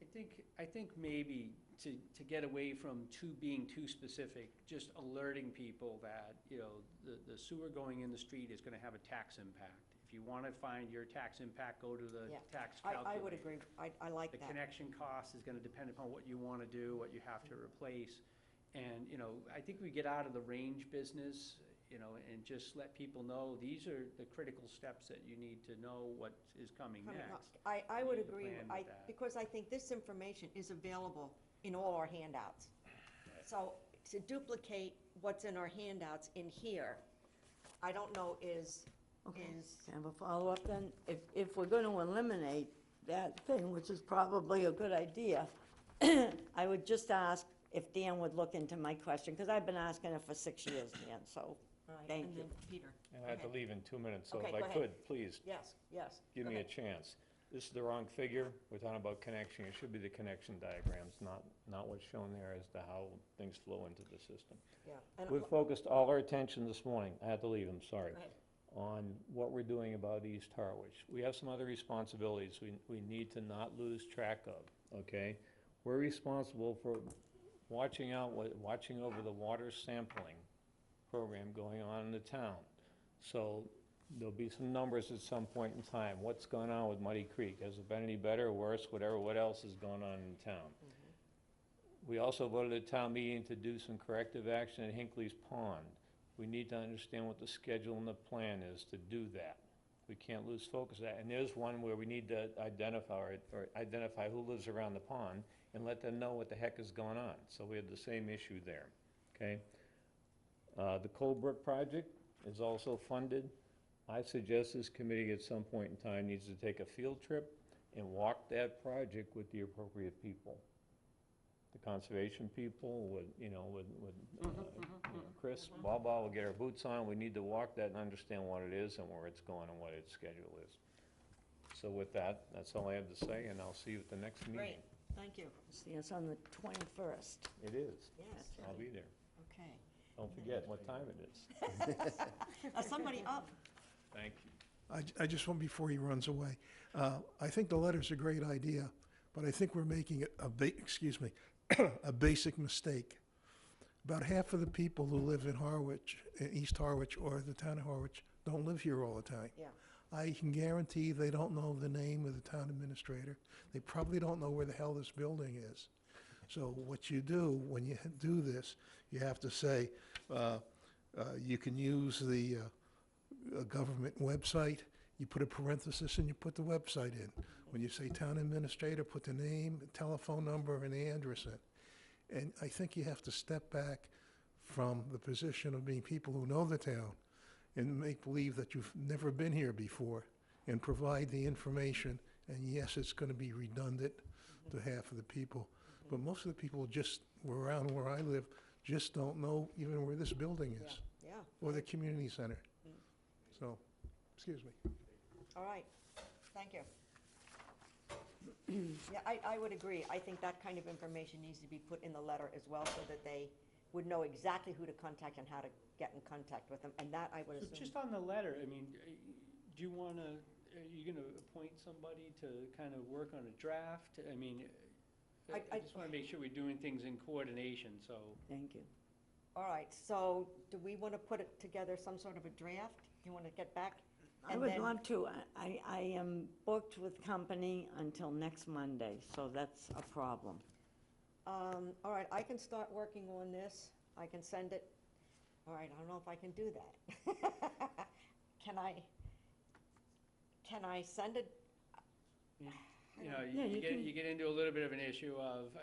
I think maybe to get away from being too specific, just alerting people that, the sewer going in the street is gonna have a tax impact. If you wanna find your tax impact, go to the Yeah. tax calculator. I would agree, I like The that. connection cost is gonna depend upon what you wanna do, what you have to replace. And, I think we get out of the range business, and just let people know, these are the critical steps that you need to know what is coming Coming up. next. I would need to agree, plan with that. because I think this information is available in all our handouts. So to duplicate what's in our handouts in here, I don't know is, Can I have a follow-up then? If we're going to eliminate that thing, which is probably a good idea, I would just ask if Dan would look into my question, because I've been asking it for 6 years, Dan, so, all right, thank and you. then Peter. And I have to Okay. leave in 2 minutes, so Okay, if go I ahead. could, please, Yes, give me Go a ahead. chance. This is the wrong figure. We're talking about connection. It should be the connection diagrams, not what's shown there as to how things flow into the system. Yeah. And We've focused all our attention this morning, I had to leave, I'm sorry, Go ahead. on what we're doing about East Harwich. We have some other responsibilities we need to not lose track of, okay? We're responsible for watching over the water sampling program going on in the town. So there'll be some numbers at some point in time. What's going on with Muddy Creek? Has it been any better or worse? What else is going on in town? We also voted at town meeting to do some corrective action at Hinckley's Pond. We need to understand what the schedule and the plan is to do that. We can't lose focus of that. And there's one where we need to identify who lives around the pond and let them know what the heck is going on. So we have the same issue there, okay? The Colebrook Project is also funded. I suggest this committee at some point in time needs to take a field trip and walk that project with the appropriate people. The conservation people, with Chris, blah, we'll get our boots on. We need to walk that and understand what it is and where it's going and what its schedule is. So with that, that's all I have to say, and I'll see you at the next meeting. Great, thank you. See us on the 21st. It is. Yes, I'll be there. okay. Don't forget what time it is. Somebody up. Thank you. I just want, before he runs away, I think the letter's a great idea, but I think we're making it a basic mistake. About half of the people who live in Harwich, in East Harwich or the town of Harwich, don't live here all the time. Yeah. I can guarantee they don't know the name of the town administrator. They probably don't know where the hell this building is. So what you do, when you do this, you have to say, you can use the government website, you put a parenthesis and you put the website in. When you say town administrator, put the name, telephone number, and the address in. And I think you have to step back from the position of being people who know the town and make believe that you've never been here before and provide the information. And yes, it's going to be redundant to half of the people, but most of the people just around where I live just don't know even where this building is Yeah, or the community center. So, excuse me. all right, thank you. Yeah, I would agree. I think that kind of information needs to be put in the letter as well, so that they would know exactly who to contact and how to get in contact with them, and that I would So assume. just on the letter, I mean, do you wanna, are you gonna appoint somebody to kind of work on a draft? I mean, I just wanna make sure we're doing things in coordination, so. Thank you. All right, so do we want to put it together, some sort of a draft? You want to get back? I And would then- love to. I am booked with company until next Monday, so that's a problem. All right, I can start working on this. I can send it, all right, I don't know if I can do that. Can I send it? You know, Yeah, you can- you get into a little bit of an issue of,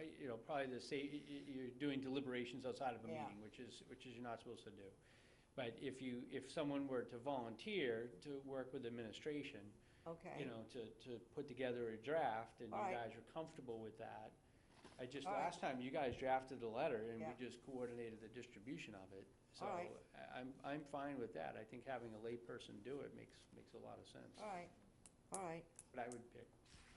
probably you're doing deliberations outside of a Yeah. meeting, which is you're not supposed to do. But if someone were to volunteer to work with administration, Okay. to put together a draft, and you All right. guys are comfortable with that. All right. Last time, you guys drafted the letter, and Yeah. we just coordinated the distribution of it. So All right. I'm fine with that. I think having a layperson do it makes a lot of sense. All right, all right, But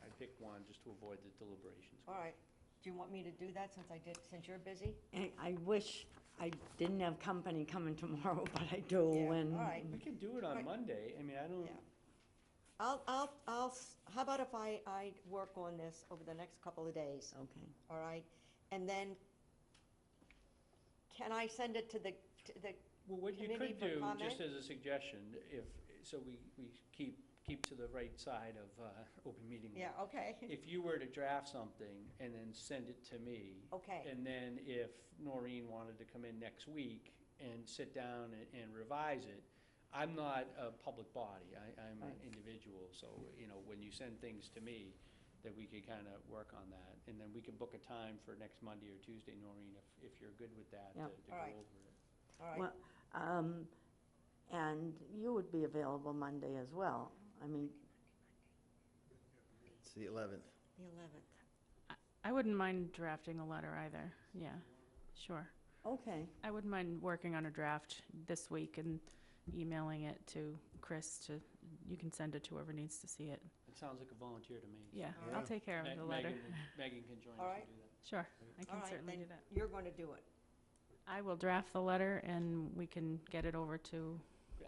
I'd pick one just to avoid the deliberations. all right. Do you want me to do that since you're busy? I wish I didn't have company coming tomorrow, but I do, Yeah, and. all right. We can do it on Right. Monday. I mean, I don't, Yeah. How about if I work on this over the next couple of days, Okay. all right? And then, can I send it to the well, what you committee could for do, comment? just as a suggestion, so we keep to the right side of open meeting law. Yeah, okay, If you were to draft something and then send it to me, okay, and then if Noreen wanted to come in next week and sit down and revise it, I'm not a public body, I'm an Right. individual, so, when you send things to me, that we could kind of work on that, and then we could book a time for next Monday or Tuesday, Noreen, if you're good with that, Yeah. to go All right. over it. all right. Well, and you would be available Monday as well. I mean, It's the 11th. The 11th. I wouldn't mind drafting a letter either, yeah, sure. okay, I wouldn't mind working on a draft this week and emailing it to Chris you can send it to whoever needs to see it. It sounds like a volunteer to me. Yeah, Yeah. I'll take care of the letter. Megan can join All us right. and do that. Sure, I All can right, certainly then do that. you're going to do it. I will draft the letter and we can get it over to,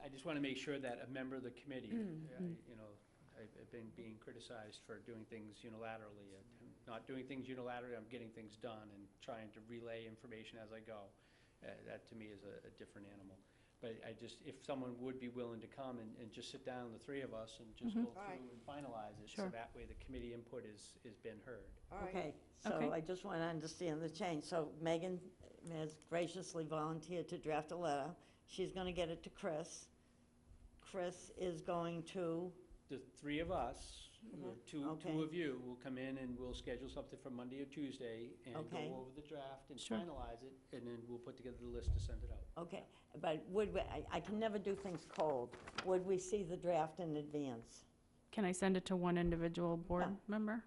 I just want to make sure that a member of the committee, Mm. I've been being criticized for doing things unilaterally. I'm not doing things unilaterally, I'm getting things done and trying to relay information as I go. That to me is a different animal. But if someone would be willing to come and just sit down, the three of us, and just go Mhm. All right. through and finalize it, so Sure. that way the committee input is been heard. All right. okay. So Okay. I just want to understand the change. So Megan has graciously volunteered to draft a letter. She's going to get it to Chris. Chris is going to, The three of us, or two Okay. of you, will come in and we'll schedule something for Monday or Tuesday and Okay. go over the draft and Sure. finalize it, and then we'll put together the list to send it out. okay, but I can never do things cold. Would we see the draft in advance? can I send it to one individual board Yeah. member?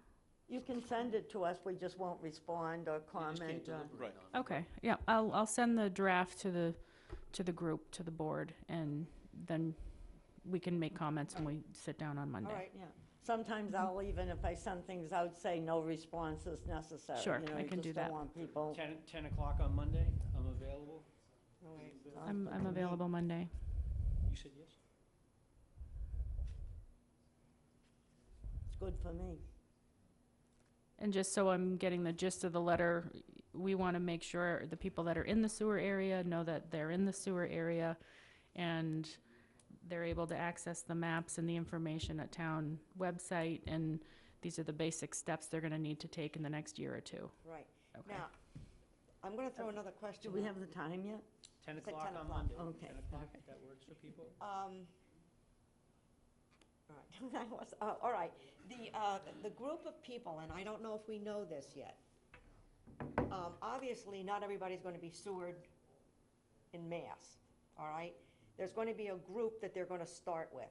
You can send it to us, we just won't respond or You just can't comment. deliberate on it. Okay, yeah, I'll send the draft to the group, to the board, and then we can make comments when we sit down on Monday. All right, Yeah, sometimes I'll even, if I send things out, say no response is necessary. Sure, You know, I can do just that. don't want people. 10 o'clock on Monday, I'm available. all right. I'm available Monday. You said yes? It's good for me. And just so I'm getting the gist of the letter, we want to make sure the people that are in the sewer area know that they're in the sewer area and they're able to access the maps and the information at town website, and these are the basic steps they're going to need to take in the next year or two. Right. Okay. Now, I'm going to throw another Do question. we out. have the time yet? 10 It's at o'clock 10 on o'clock. Monday. Okay, 10 o'clock, okay. that works for people? All right, all right. The group of people, and I don't know if we know this yet. Obviously, not everybody's going to be sewered in mass, all right? There's going to be a group that they're going to start with,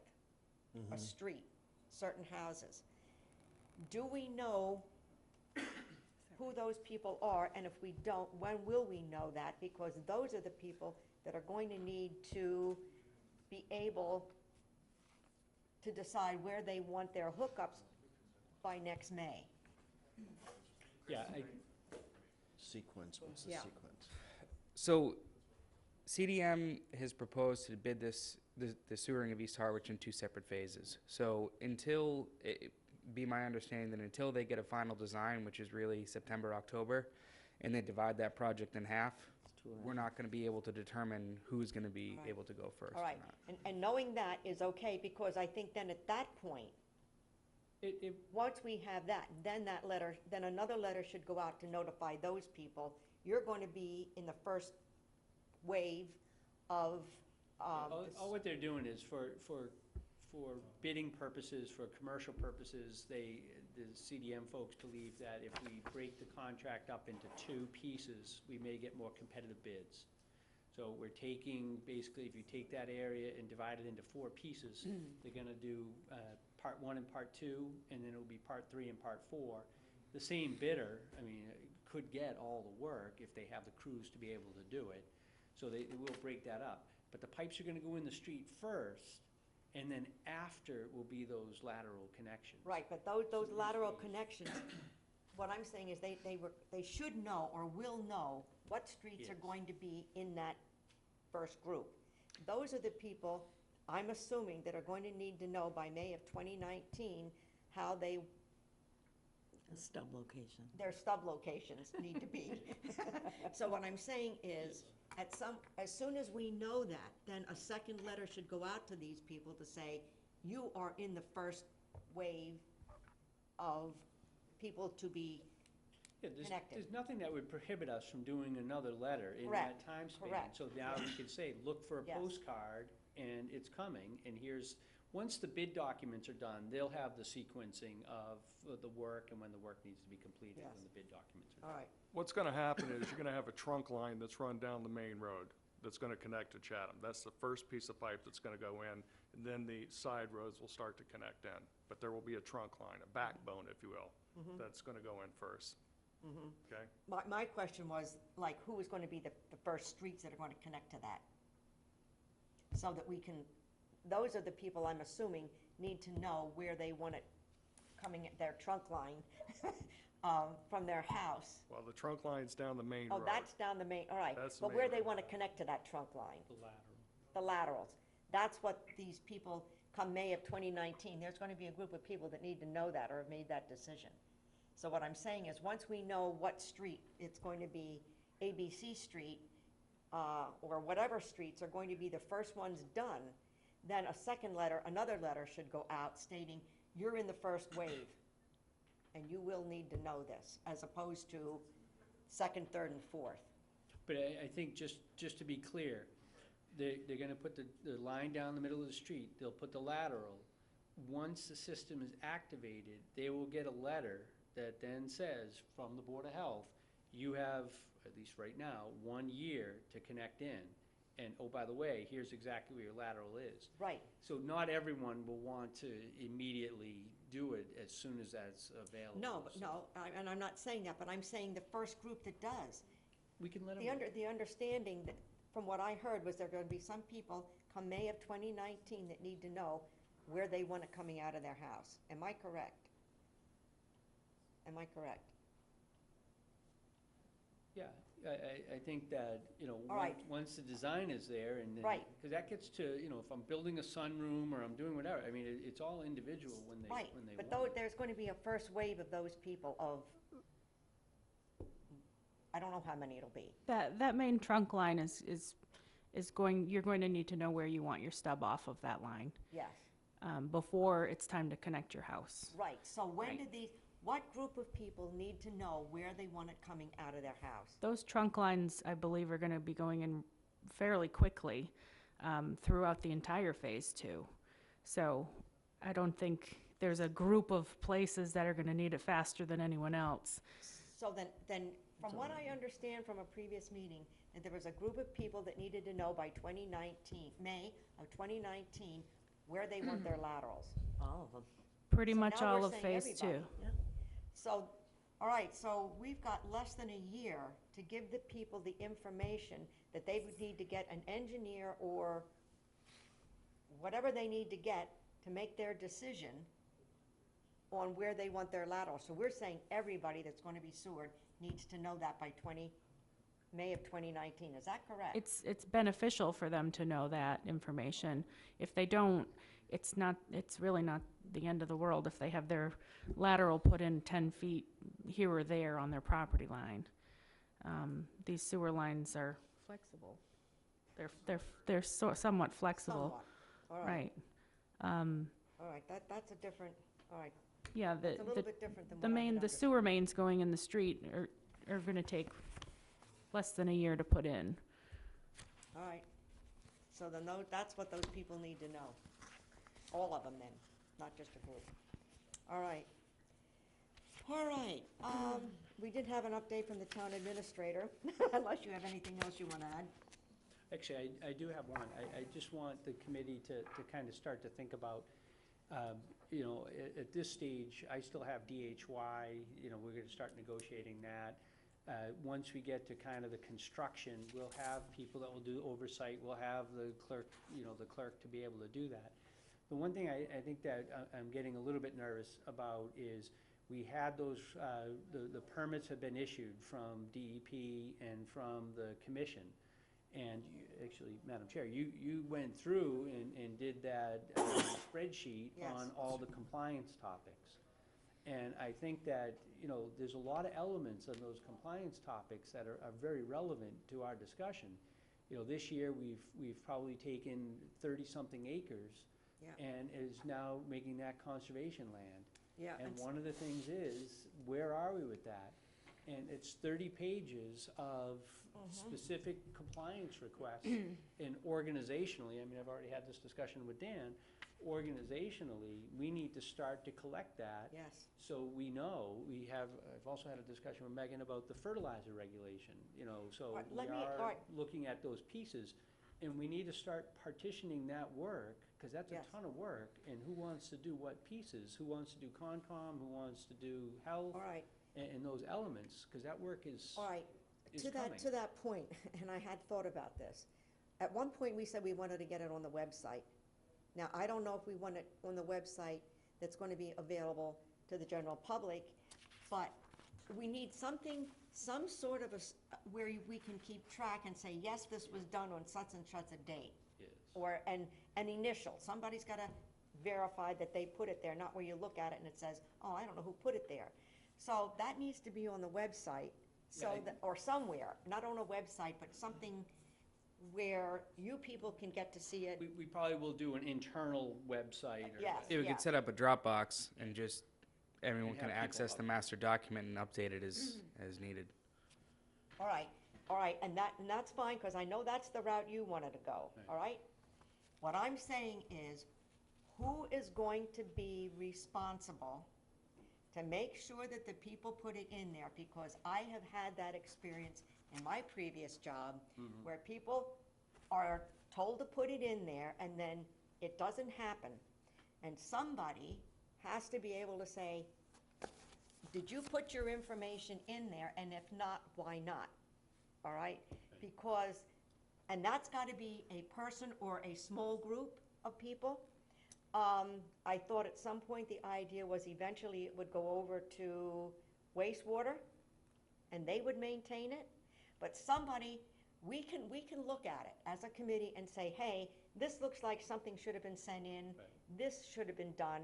a street, certain houses. Do we know who those people are? And if we don't, when will we know that? Because those are the people that are going to need to be able to decide where they want their hookups by next May. Yeah, Sequence, what's the Yeah. sequence? So, CDM has proposed to bid the sewering of East Harwich in two separate phases. So be my understanding that until they get a final design, which is really September, October, and they divide that project in half, we're not gonna be able to determine who's gonna be Right. able to go first All or right, not. and knowing that is okay, because I think then at that point, once we have that, then another letter should go out to notify those people. You're going to be in the first wave of, All what they're doing is for bidding purposes, for commercial purposes, the CDM folks believe that if we break the contract up into two pieces, we may get more competitive bids. So we're taking, basically, if you take that area and divide it into 4 pieces, they're gonna do part 1 and part 2, and then it'll be part 3 and part 4. The same bidder, I mean, could get all the work if they have the crews to be able to do it. So they will break that up. But the pipes are gonna go in the street first, and then after will be those lateral connections. right, but those lateral connections, what I'm saying is they should know or will know what streets are Yes. going to be in that first group. Those are the people, I'm assuming, that are going to need to know by May of 2019 how they, A stub location. their stub locations need to be. So what I'm saying is, as soon as we know that, then a second letter should go out to these people to say, you are in the first wave of people to be Yeah, connected. there's nothing that would prohibit us from doing another letter in that Correct, time span. correct. So now we could say, look for a Yes. postcard, and it's coming, and here's, once the bid documents are done, they'll have the sequencing of the work and when the work needs to be completed, Yes. when the bid documents are All done. right, What's gonna happen is you're gonna have a trunk line that's run down the main road that's gonna connect to Chatham. That's the first piece of pipe that's gonna go in, and then the side roads will start to connect in. But there will be a trunk line, a backbone, if you will, that's gonna go in first. Okay? my question was, like, who is going to be the first streets that are going to connect to that? So that we can, those are the people, I'm assuming, need to know where they want it coming, their trunk line from their house. Well, the trunk line's down the main road. Oh, that's down the main, all right. That's the But main where they road. want to connect to that trunk line, The lateral. the laterals. That's what these people, come May of 2019, there's going to be a group of people that need to know that or have made that decision. So what I'm saying is, once we know what street, it's going to be ABC Street, or whatever streets are going to be the first ones done, then a second letter, another letter should go out stating, you're in the first wave, and you will need to know this, as opposed to second, third, and fourth. But I think, just to be clear, they're gonna put the line down the middle of the street, they'll put the lateral. Once the system is activated, they will get a letter that then says, from the Board of Health, you have, at least right now, 1 year to connect in. And, oh, by the way, here's exactly where your lateral is. Right. So not everyone will want to immediately do it as soon as that's available. No, but no, and I'm not saying that, but I'm saying the first group that does. We can let them. The understanding that, from what I heard, was there are going to be some people come May of 2019 that need to know where they want it coming out of their house. Am I correct? Am I correct? Yeah, I think that, All right. once the design is there and then. Right. Because that gets to, if I'm building a sunroom or I'm doing whatever, I mean, it's all individual when they, Right, when they but want it. there's going to be a first wave of those people of, I don't know how many it'll be. That main trunk line is going, you're going to need to know where you want your stub off of that line, Yes, before it's time to connect your house. right. So when Right. did what group of people need to know where they want it coming out of their house? Those trunk lines, I believe, are gonna be going in fairly quickly, throughout the entire phase 2. So I don't think there's a group of places that are gonna need it faster than anyone else. So then, from what I understand from a previous meeting, that there was a group of people that needed to know by 2019, May of 2019, where they want their laterals. All of them. Pretty So much now all we're of saying phase 2. everybody. So, all right, so we've got less than a year to give the people the information that they would need to get an engineer or whatever they need to get to make their decision on where they want their lateral. So we're saying everybody that's going to be sewered needs to know that by May of 2019. Is that correct? It's beneficial for them to know that information. If they don't, it's really not the end of the world if they have their lateral put in 10 feet here or there on their property line. These sewer lines are flexible. They're somewhat flexible. Somewhat. All right. Right. All right, that's a different, all right. Yeah, It's a little bit different than the what I had the understood. sewer mains going in the street are gonna take less than a year to put in. All right. So that's what those people need to know. All of them then, not just a group. All right. All right. We did have an update from the town administrator, unless you have anything else you want to add. Actually, I do have one. I just want the committee to kind of start to think about, you know, at this stage, I still have DHY, you know, we're going to start negotiating that. Once we get to kind of the construction, we'll have people that will do oversight, we'll have the clerk, you know, the clerk to be able to do that. The one thing I think that I'm getting a little bit nervous about is we had those, the permits have been issued from DEP and from the commission. And actually, Madam Chair, you went through and did that spreadsheet Yes. on all the compliance topics. And I think that, you know, there's a lot of elements of those compliance topics that are very relevant to our discussion. You know, this year, we've probably taken 30-something acres Yeah. and is now making that conservation land. Yeah. And one of the things is, where are we with that? And it's 30 pages of specific compliance requests. And organizationally, I mean, I've already had this discussion with Dan, organizationally, we need to start to collect that. Yes. So we know, I've also had a discussion with Megan about the fertilizer regulation, you know, so All right, we let me- all are right. looking at those pieces. And we need to start partitioning that work, because that's a Yes. ton of work, and who wants to do what pieces? Who wants to do Concom, who wants to do health? All right. And those elements, because that work is All right. is To coming. that point, and I had thought about this. At one point, we said we wanted to get it on the website. Now, I don't know if we want it on the website that's going to be available to the general public, but we need something, some sort of where we can keep track and say, yes, this was done on such and such a date. Yes. Or an initial. Somebody's got to verify that they put it there, not where you look at it and it says, oh, I don't know who put it there. So that needs to be on the website, so Yeah, that, or somewhere, not on a website, but something where you people can get to see it. We probably will do an internal website or. Yes. Yeah, we Yeah. could set up a Dropbox and just, everyone And can have people access the up- master document and update it as needed. All right, and that's fine, because I know that's the route you wanted to go, Right. all right? What I'm saying is, who is going to be responsible to make sure that the people put it in there? Because I have had that experience in my previous job, where people are told to put it in there, and then it doesn't happen. And somebody has to be able to say, did you put your information in there, and if not, why not? All right? Because, and that's got to be a person or a small group of people. I thought at some point the idea was eventually it would go over to Wastewater, and they would maintain it. But somebody, we can look at it as a committee and say, hey, this looks like something should have been sent in, this should have been done.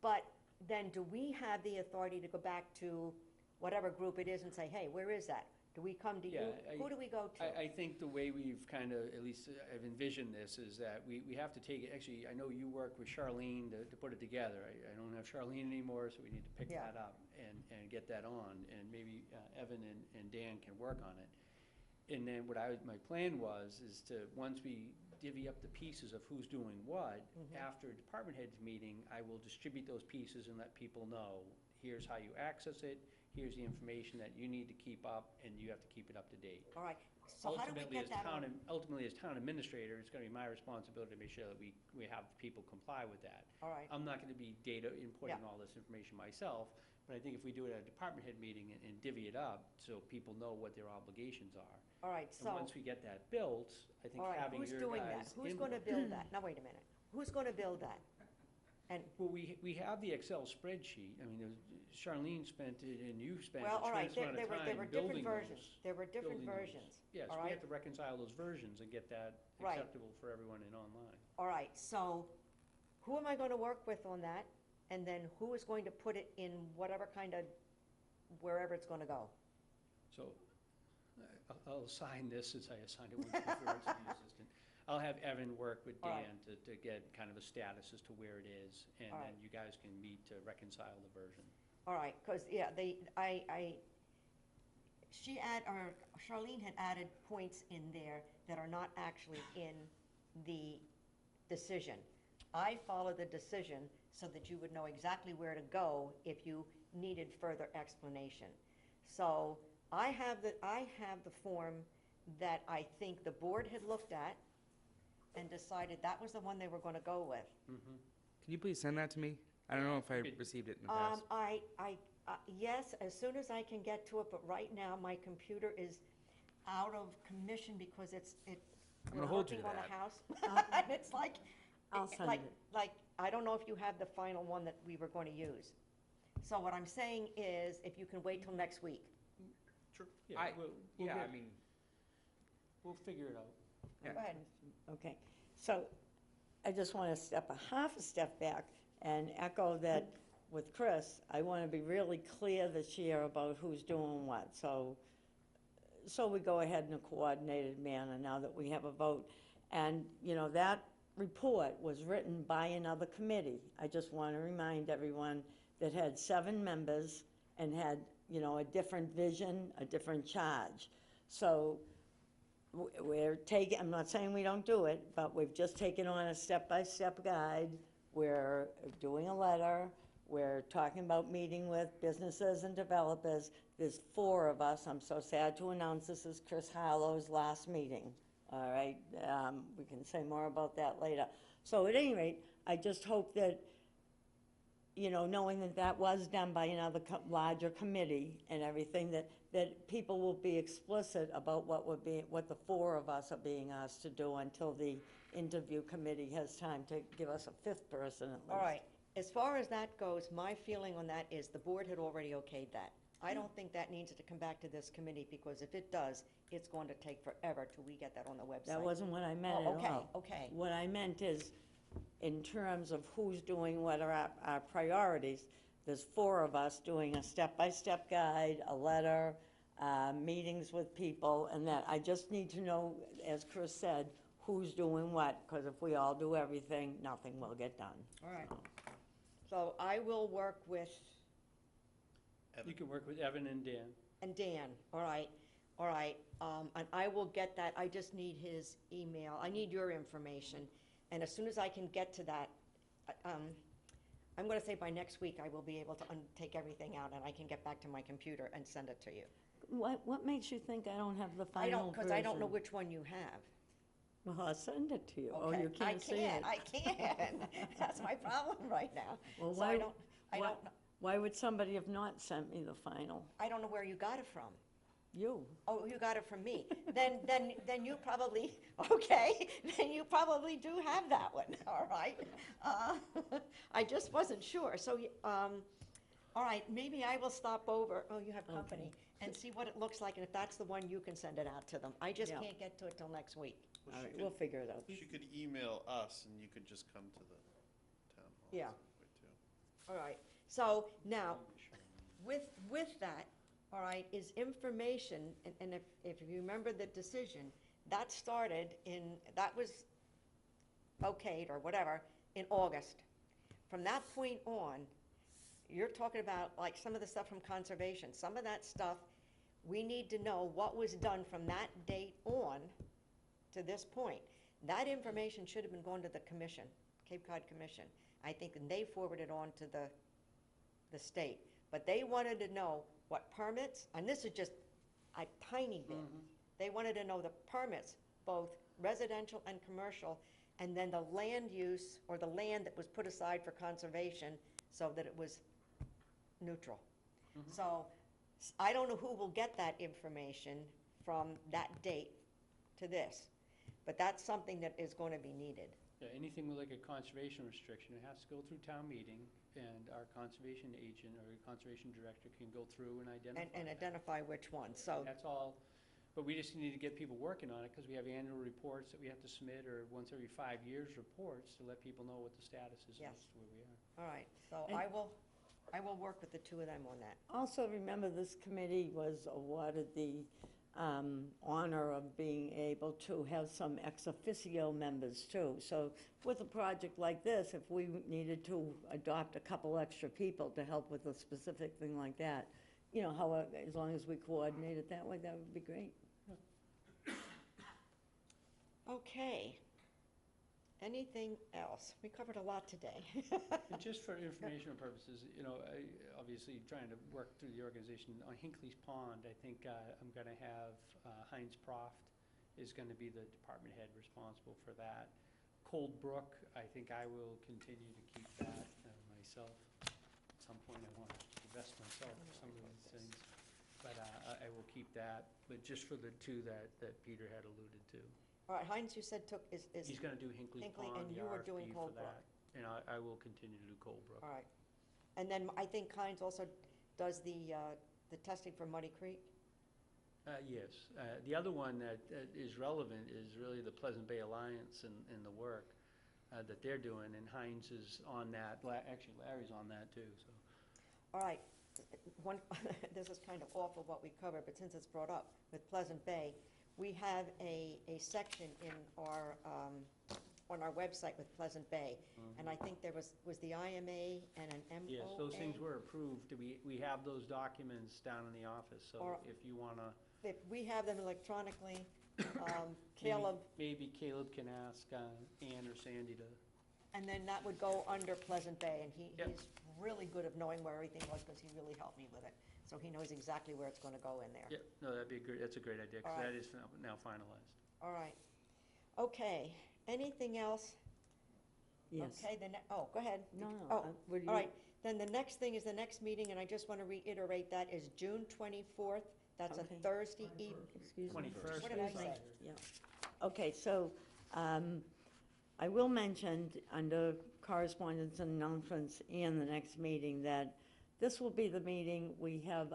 But then do we have the authority to go back to whatever group it is and say, hey, where is that? Do we come to you? Yeah, Who do we go to? I think the way we've kind of, at least I've envisioned this, is that we have to take it, actually, I know you work with Charlene to put it together. I don't have Charlene anymore, so we need to pick Yeah. that up and get that on, and maybe Evan and Dan can work on it. And then my plan is to, once we divvy up the pieces of who's doing what, after a department heads meeting, I will distribute those pieces and let people know, here's how you access it, here's the information that you need to keep up, and you have to keep it up to date. All right, so how do we get that on? Ultimately, as town administrator, it's gonna be my responsibility to make sure that we have people comply with that. All right, I'm not gonna be data inputting Yeah. all this information myself, but I think if we do it at a department head meeting and divvy it up, so people know what their obligations are. all right, And so, once we get that built, I think all right, having who's your doing that? guys' Who's gonna input- build that? Now, wait a minute. Who's gonna build that? Well, we have the Excel spreadsheet. I mean, Charlene spent it and you spent a Well, all right, tremendous there amount of were time different building versions. those. There were different building those. versions. Yes, all we right? have to reconcile those versions and get that Right. acceptable for everyone and online. All right, so who am I gonna work with on that? And then who is going to put it in whatever kind of, wherever it's gonna go? So I'll assign this, since I assigned it once before to the assistant. I'll have Evan work with All right. Dan to get kind of a status as to where it is, and All then right. you guys can meet to reconcile the version. All right, because, yeah, Charlene had added points in there that are not actually in the decision. I followed the decision so that you would know exactly where to go if you needed further explanation. So I have the form that I think the board had looked at and decided that was the one they were gonna go with. Can you please send that to me? I don't know if I received it in the past. Yes, as soon as I can get to it, but right now my computer is out of commission because gonna we're hold you working to on that. a house. And it's like, I'll send like, it. like, I don't know if you have the final one that we were going to use. So what I'm saying is, if you can wait till next week. Sure. We'll figure it out. Go ahead. Okay, so I just want to step a half a step back and echo that with Chris, I want to be really clear this year about who's doing what. So we go ahead in a coordinated manner now that we have a vote. And, you know, that report was written by another committee. I just want to remind everyone that had 7 members and had, you know, a different vision, a different charge. So we're taking, I'm not saying we don't do it, but we've just taken on a step-by-step guide. We're doing a letter. We're talking about meeting with businesses and developers. There's 4 of us. I'm so sad to announce this is Chris Harlow's last meeting. All right, we can say more about that later. So at any rate, I just hope that, you know, knowing that that was done by another larger committee and everything, that people will be explicit about what the 4 of us are being asked to do until the interview committee has time to give us a 5th person at least. All right, as far as that goes, my feeling on that is the board had already okayed that. I don't think that needs to come back to this committee, because if it does, it's going to take forever till we get that on the website. That wasn't what I meant at all. Okay. What I meant is, in terms of who's doing what are our priorities, there's 4 of us doing a step-by-step guide, a letter, meetings with people, and that. I just need to know, as Chris said, who's doing what, because if we all do everything, nothing will get done. All right. So I will work with, You can work with Evan and Dan. all right, and I will get that, I just need his email, I need your information, and as soon as I can get to that, I'm gonna say by next week I will be able to take everything out and I can get back to my computer and send it to you. What makes you think I don't have the final version? Because I don't know which one you have. Well, I'll send it to you. Oh, Okay. you can't see it. I can't, that's my problem right now. Well, So I don't know. why would somebody have not sent me the final? I don't know where you got it from. You. Oh, you got it from me. Then you probably, okay, then you probably do have that one, all right? I just wasn't sure, so, all right, maybe I will stop over, oh, you have company, and see what it looks like, and if that's the one, you can send it out to them. I just Yeah. can't get to it till next week. Well, All she right, could- we'll figure it out. She could email us and you could just come to the town hall. Yeah. Way too. All right, so now, with that, all right, is information, and if you remember the decision, that started that was okayed or whatever, in August. From that point on, you're talking about like some of the stuff from conservation, some of that stuff, we need to know what was done from that date on to this point. That information should have been going to the commission, Cape Cod Commission. I think, and they forwarded on to the state. But they wanted to know what permits, and this is just a tiny bit. They wanted to know the permits, both residential and commercial, and then the land use, or the land that was put aside for conservation, so that it was neutral. So, I don't know who will get that information from that date to this, but that's something that is going to be needed. Yeah, anything with like a conservation restriction, it has to go through town meeting, and our conservation agent or conservation director can go through and identify. And that. identify which one, so. That's all, but we just need to get people working on it, because we have annual reports that we have to submit, or once every 5 years reports, to let people know what the status is Yes. as to where we are. All right, so And- I will work with the 2 of them on that. Also, remember, this committee was awarded the honor of being able to have some ex officio members too. So with a project like this, if we needed to adopt a couple extra people to help with a specific thing like that, you know, how, as long as we coordinate it that way, that would be great. Okay. Anything else? We covered a lot today. And just for informational purposes, you know, obviously trying to work through the organization, on Hinckley's Pond, I think I'm gonna have Heinz Proft is gonna be the department head responsible for that. Colebrook, I think I will continue to keep that myself. At some point, I want to invest myself for some of these things, but I will keep that, but just for the two that Peter had alluded to. All right, Heinz, you said is. He's gonna do Hinckley's Hinckley, Pond, and the you were doing RFP for Colebrook. that, and I will continue to do Colebrook. All right. And then I think Heinz also does the testing for Muddy Creek? Yes. The other one that is relevant is really the Pleasant Bay Alliance and the work that they're doing, and Heinz is on that. Actually, Larry's on that too, so. All right. This is kind of off of what we covered, but since it's brought up with Pleasant Bay, we have a section in our, on our website with Pleasant Bay. And I think there was the IMA and an MOA? Yes, those things were approved. We have those documents down in the office, so Or- if you wanna. If we have them electronically, Caleb, Maybe Caleb can ask Ann or Sandy to. and then that would go under Pleasant Bay, and Yep. he's really good at knowing where everything was, because he really helped me with it. So he knows exactly where it's gonna go in there. Yeah, no, that'd be great. That's a great idea, because All right. that is now finalized. All right. Okay, anything else? Yes. Okay, oh, go ahead. No, Oh, would you? all right, then the next thing is the next meeting, and I just want to reiterate that is June 24th. That's a Okay. Thursday evening. Excuse me. 21st. What did I Excuse me. say? Yeah. Okay, so, I will mention under correspondence and announcements and the next meeting that this will be the meeting, we have,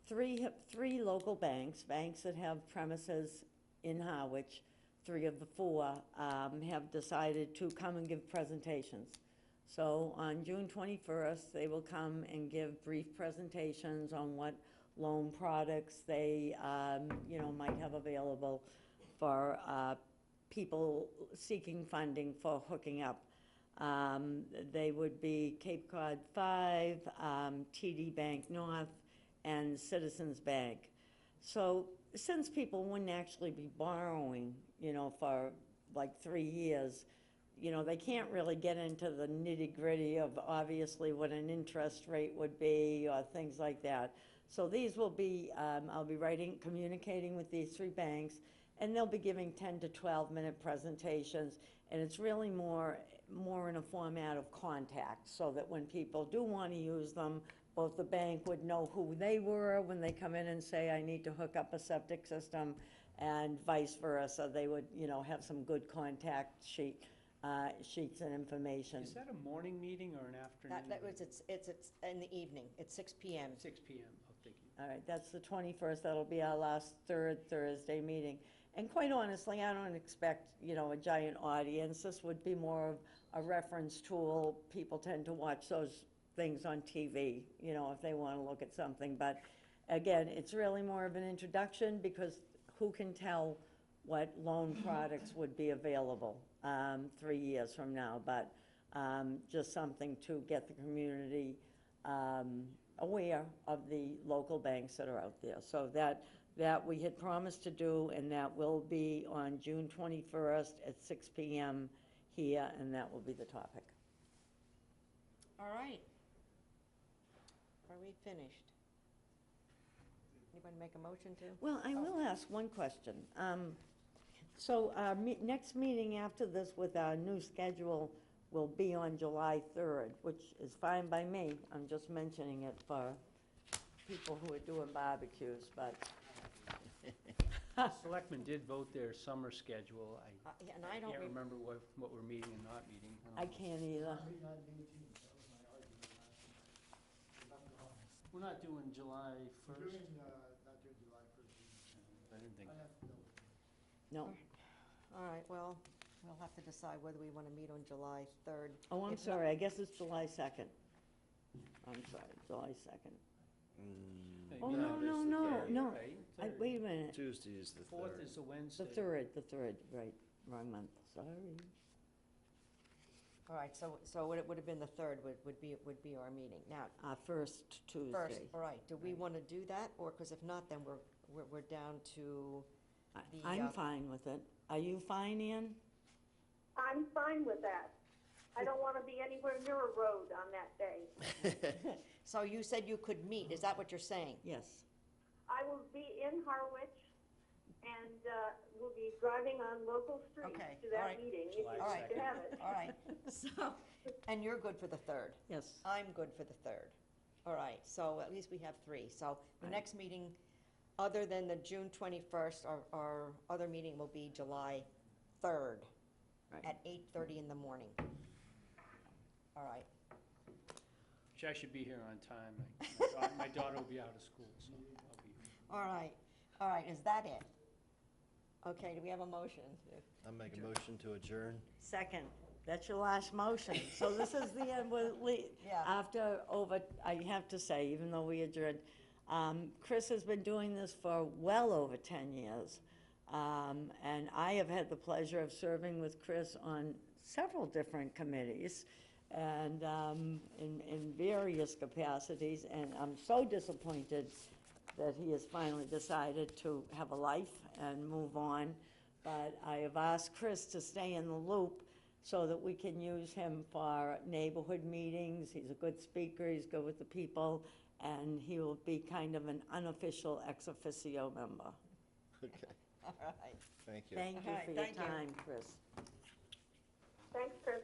three local banks that have premises in Harwich. 3 of the 4 have decided to come and give presentations. So on June 21st, they will come and give brief presentations on what loan products they, might have available for people seeking funding for hooking up. They would be Cape Cod 5, TD Bank North, and Citizens Bank. So since people wouldn't actually be borrowing, for like 3 years, they can't really get into the nitty-gritty of obviously what an interest rate would be or things like that. So these will be, I'll be communicating with these 3 banks, and they'll be giving 10 to 12-minute presentations, and it's really more in a format of contact, so that when people do want to use them, both the bank would know who they were when they come in and say, I need to hook up a septic system, and vice versa. They would, have some good contact sheets and information. Is that a morning meeting or an afternoon? That was, it's in the evening, it's 6 PM. 6 PM, oh, thank you. All right, that's the 21st, that'll be our last third Thursday meeting. And quite honestly, I don't expect, a giant audience. This would be more of a reference tool. People tend to watch those things on TV, if they want to look at something. But again, it's really more of an introduction, because who can tell what loan products would be available 3 years from now? But just something to get the community aware of the local banks that are out there. So that we had promised to do, and that will be on June 21st at 6 PM here, and that will be the topic. All right. Are we finished? Anybody make a motion to? Well, I will ask one question. So our next meeting after this with our new schedule will be on July 3rd, which is fine by me. I'm just mentioning it for people who are doing barbecues, but Selectmen did vote their summer schedule. Yeah, and I don't Can't remember what we're meeting and not meeting. I can't either. We're not doing July 1st? not doing July 1st. I didn't think. No. All right, well, we'll have to decide whether we want to meet on July 3rd. Oh, I'm If not- sorry, I guess it's July 2nd. I'm sorry, July 2nd. Oh, no, no. Wait a minute. Tuesday is the 4th is a Wednesday. The third, right, wrong month, sorry. All right, so it would have been the 3rd would be our meeting. Now, Our first Tuesday. first, all right, do we want to do that? Or, because if not, then we're down to the... I'm fine with it. Are you fine, Ann? I'm fine with that. I don't want to be anywhere near a road on that day. So you said you could meet, is that what you're saying? Yes. I will be in Harwich, and we'll be driving on local streets Okay, to all that right. meeting, if July you'd like to 2nd. have it. All right, so, and you're good for the 3rd? Yes. I'm good for the 3rd. All right, so at least we have 3. So the Right. next meeting, other than the June 21st, our other meeting will be July 3rd Right. at 8:30 in the morning. All right. Which I should be here on time. My daughter will be out of school, so I'll be here. All right, is that it? Okay, do we have a motion? I make a motion to adjourn. Second. That's your last motion. So this is the end, Yeah. after I have to say, even though we adjourned, Chris has been doing this for well over 10 years. And I have had the pleasure of serving with Chris on several different committees and in various capacities. And I'm so disappointed that he has finally decided to have a life and move on. But I have asked Chris to stay in the loop so that we can use him for neighborhood meetings. He's a good speaker, he's good with the people, and he will be kind of an unofficial ex officio member. Okay, All right. thank you. Thank you All right, for your thank you. time, Chris. Thanks, Chris.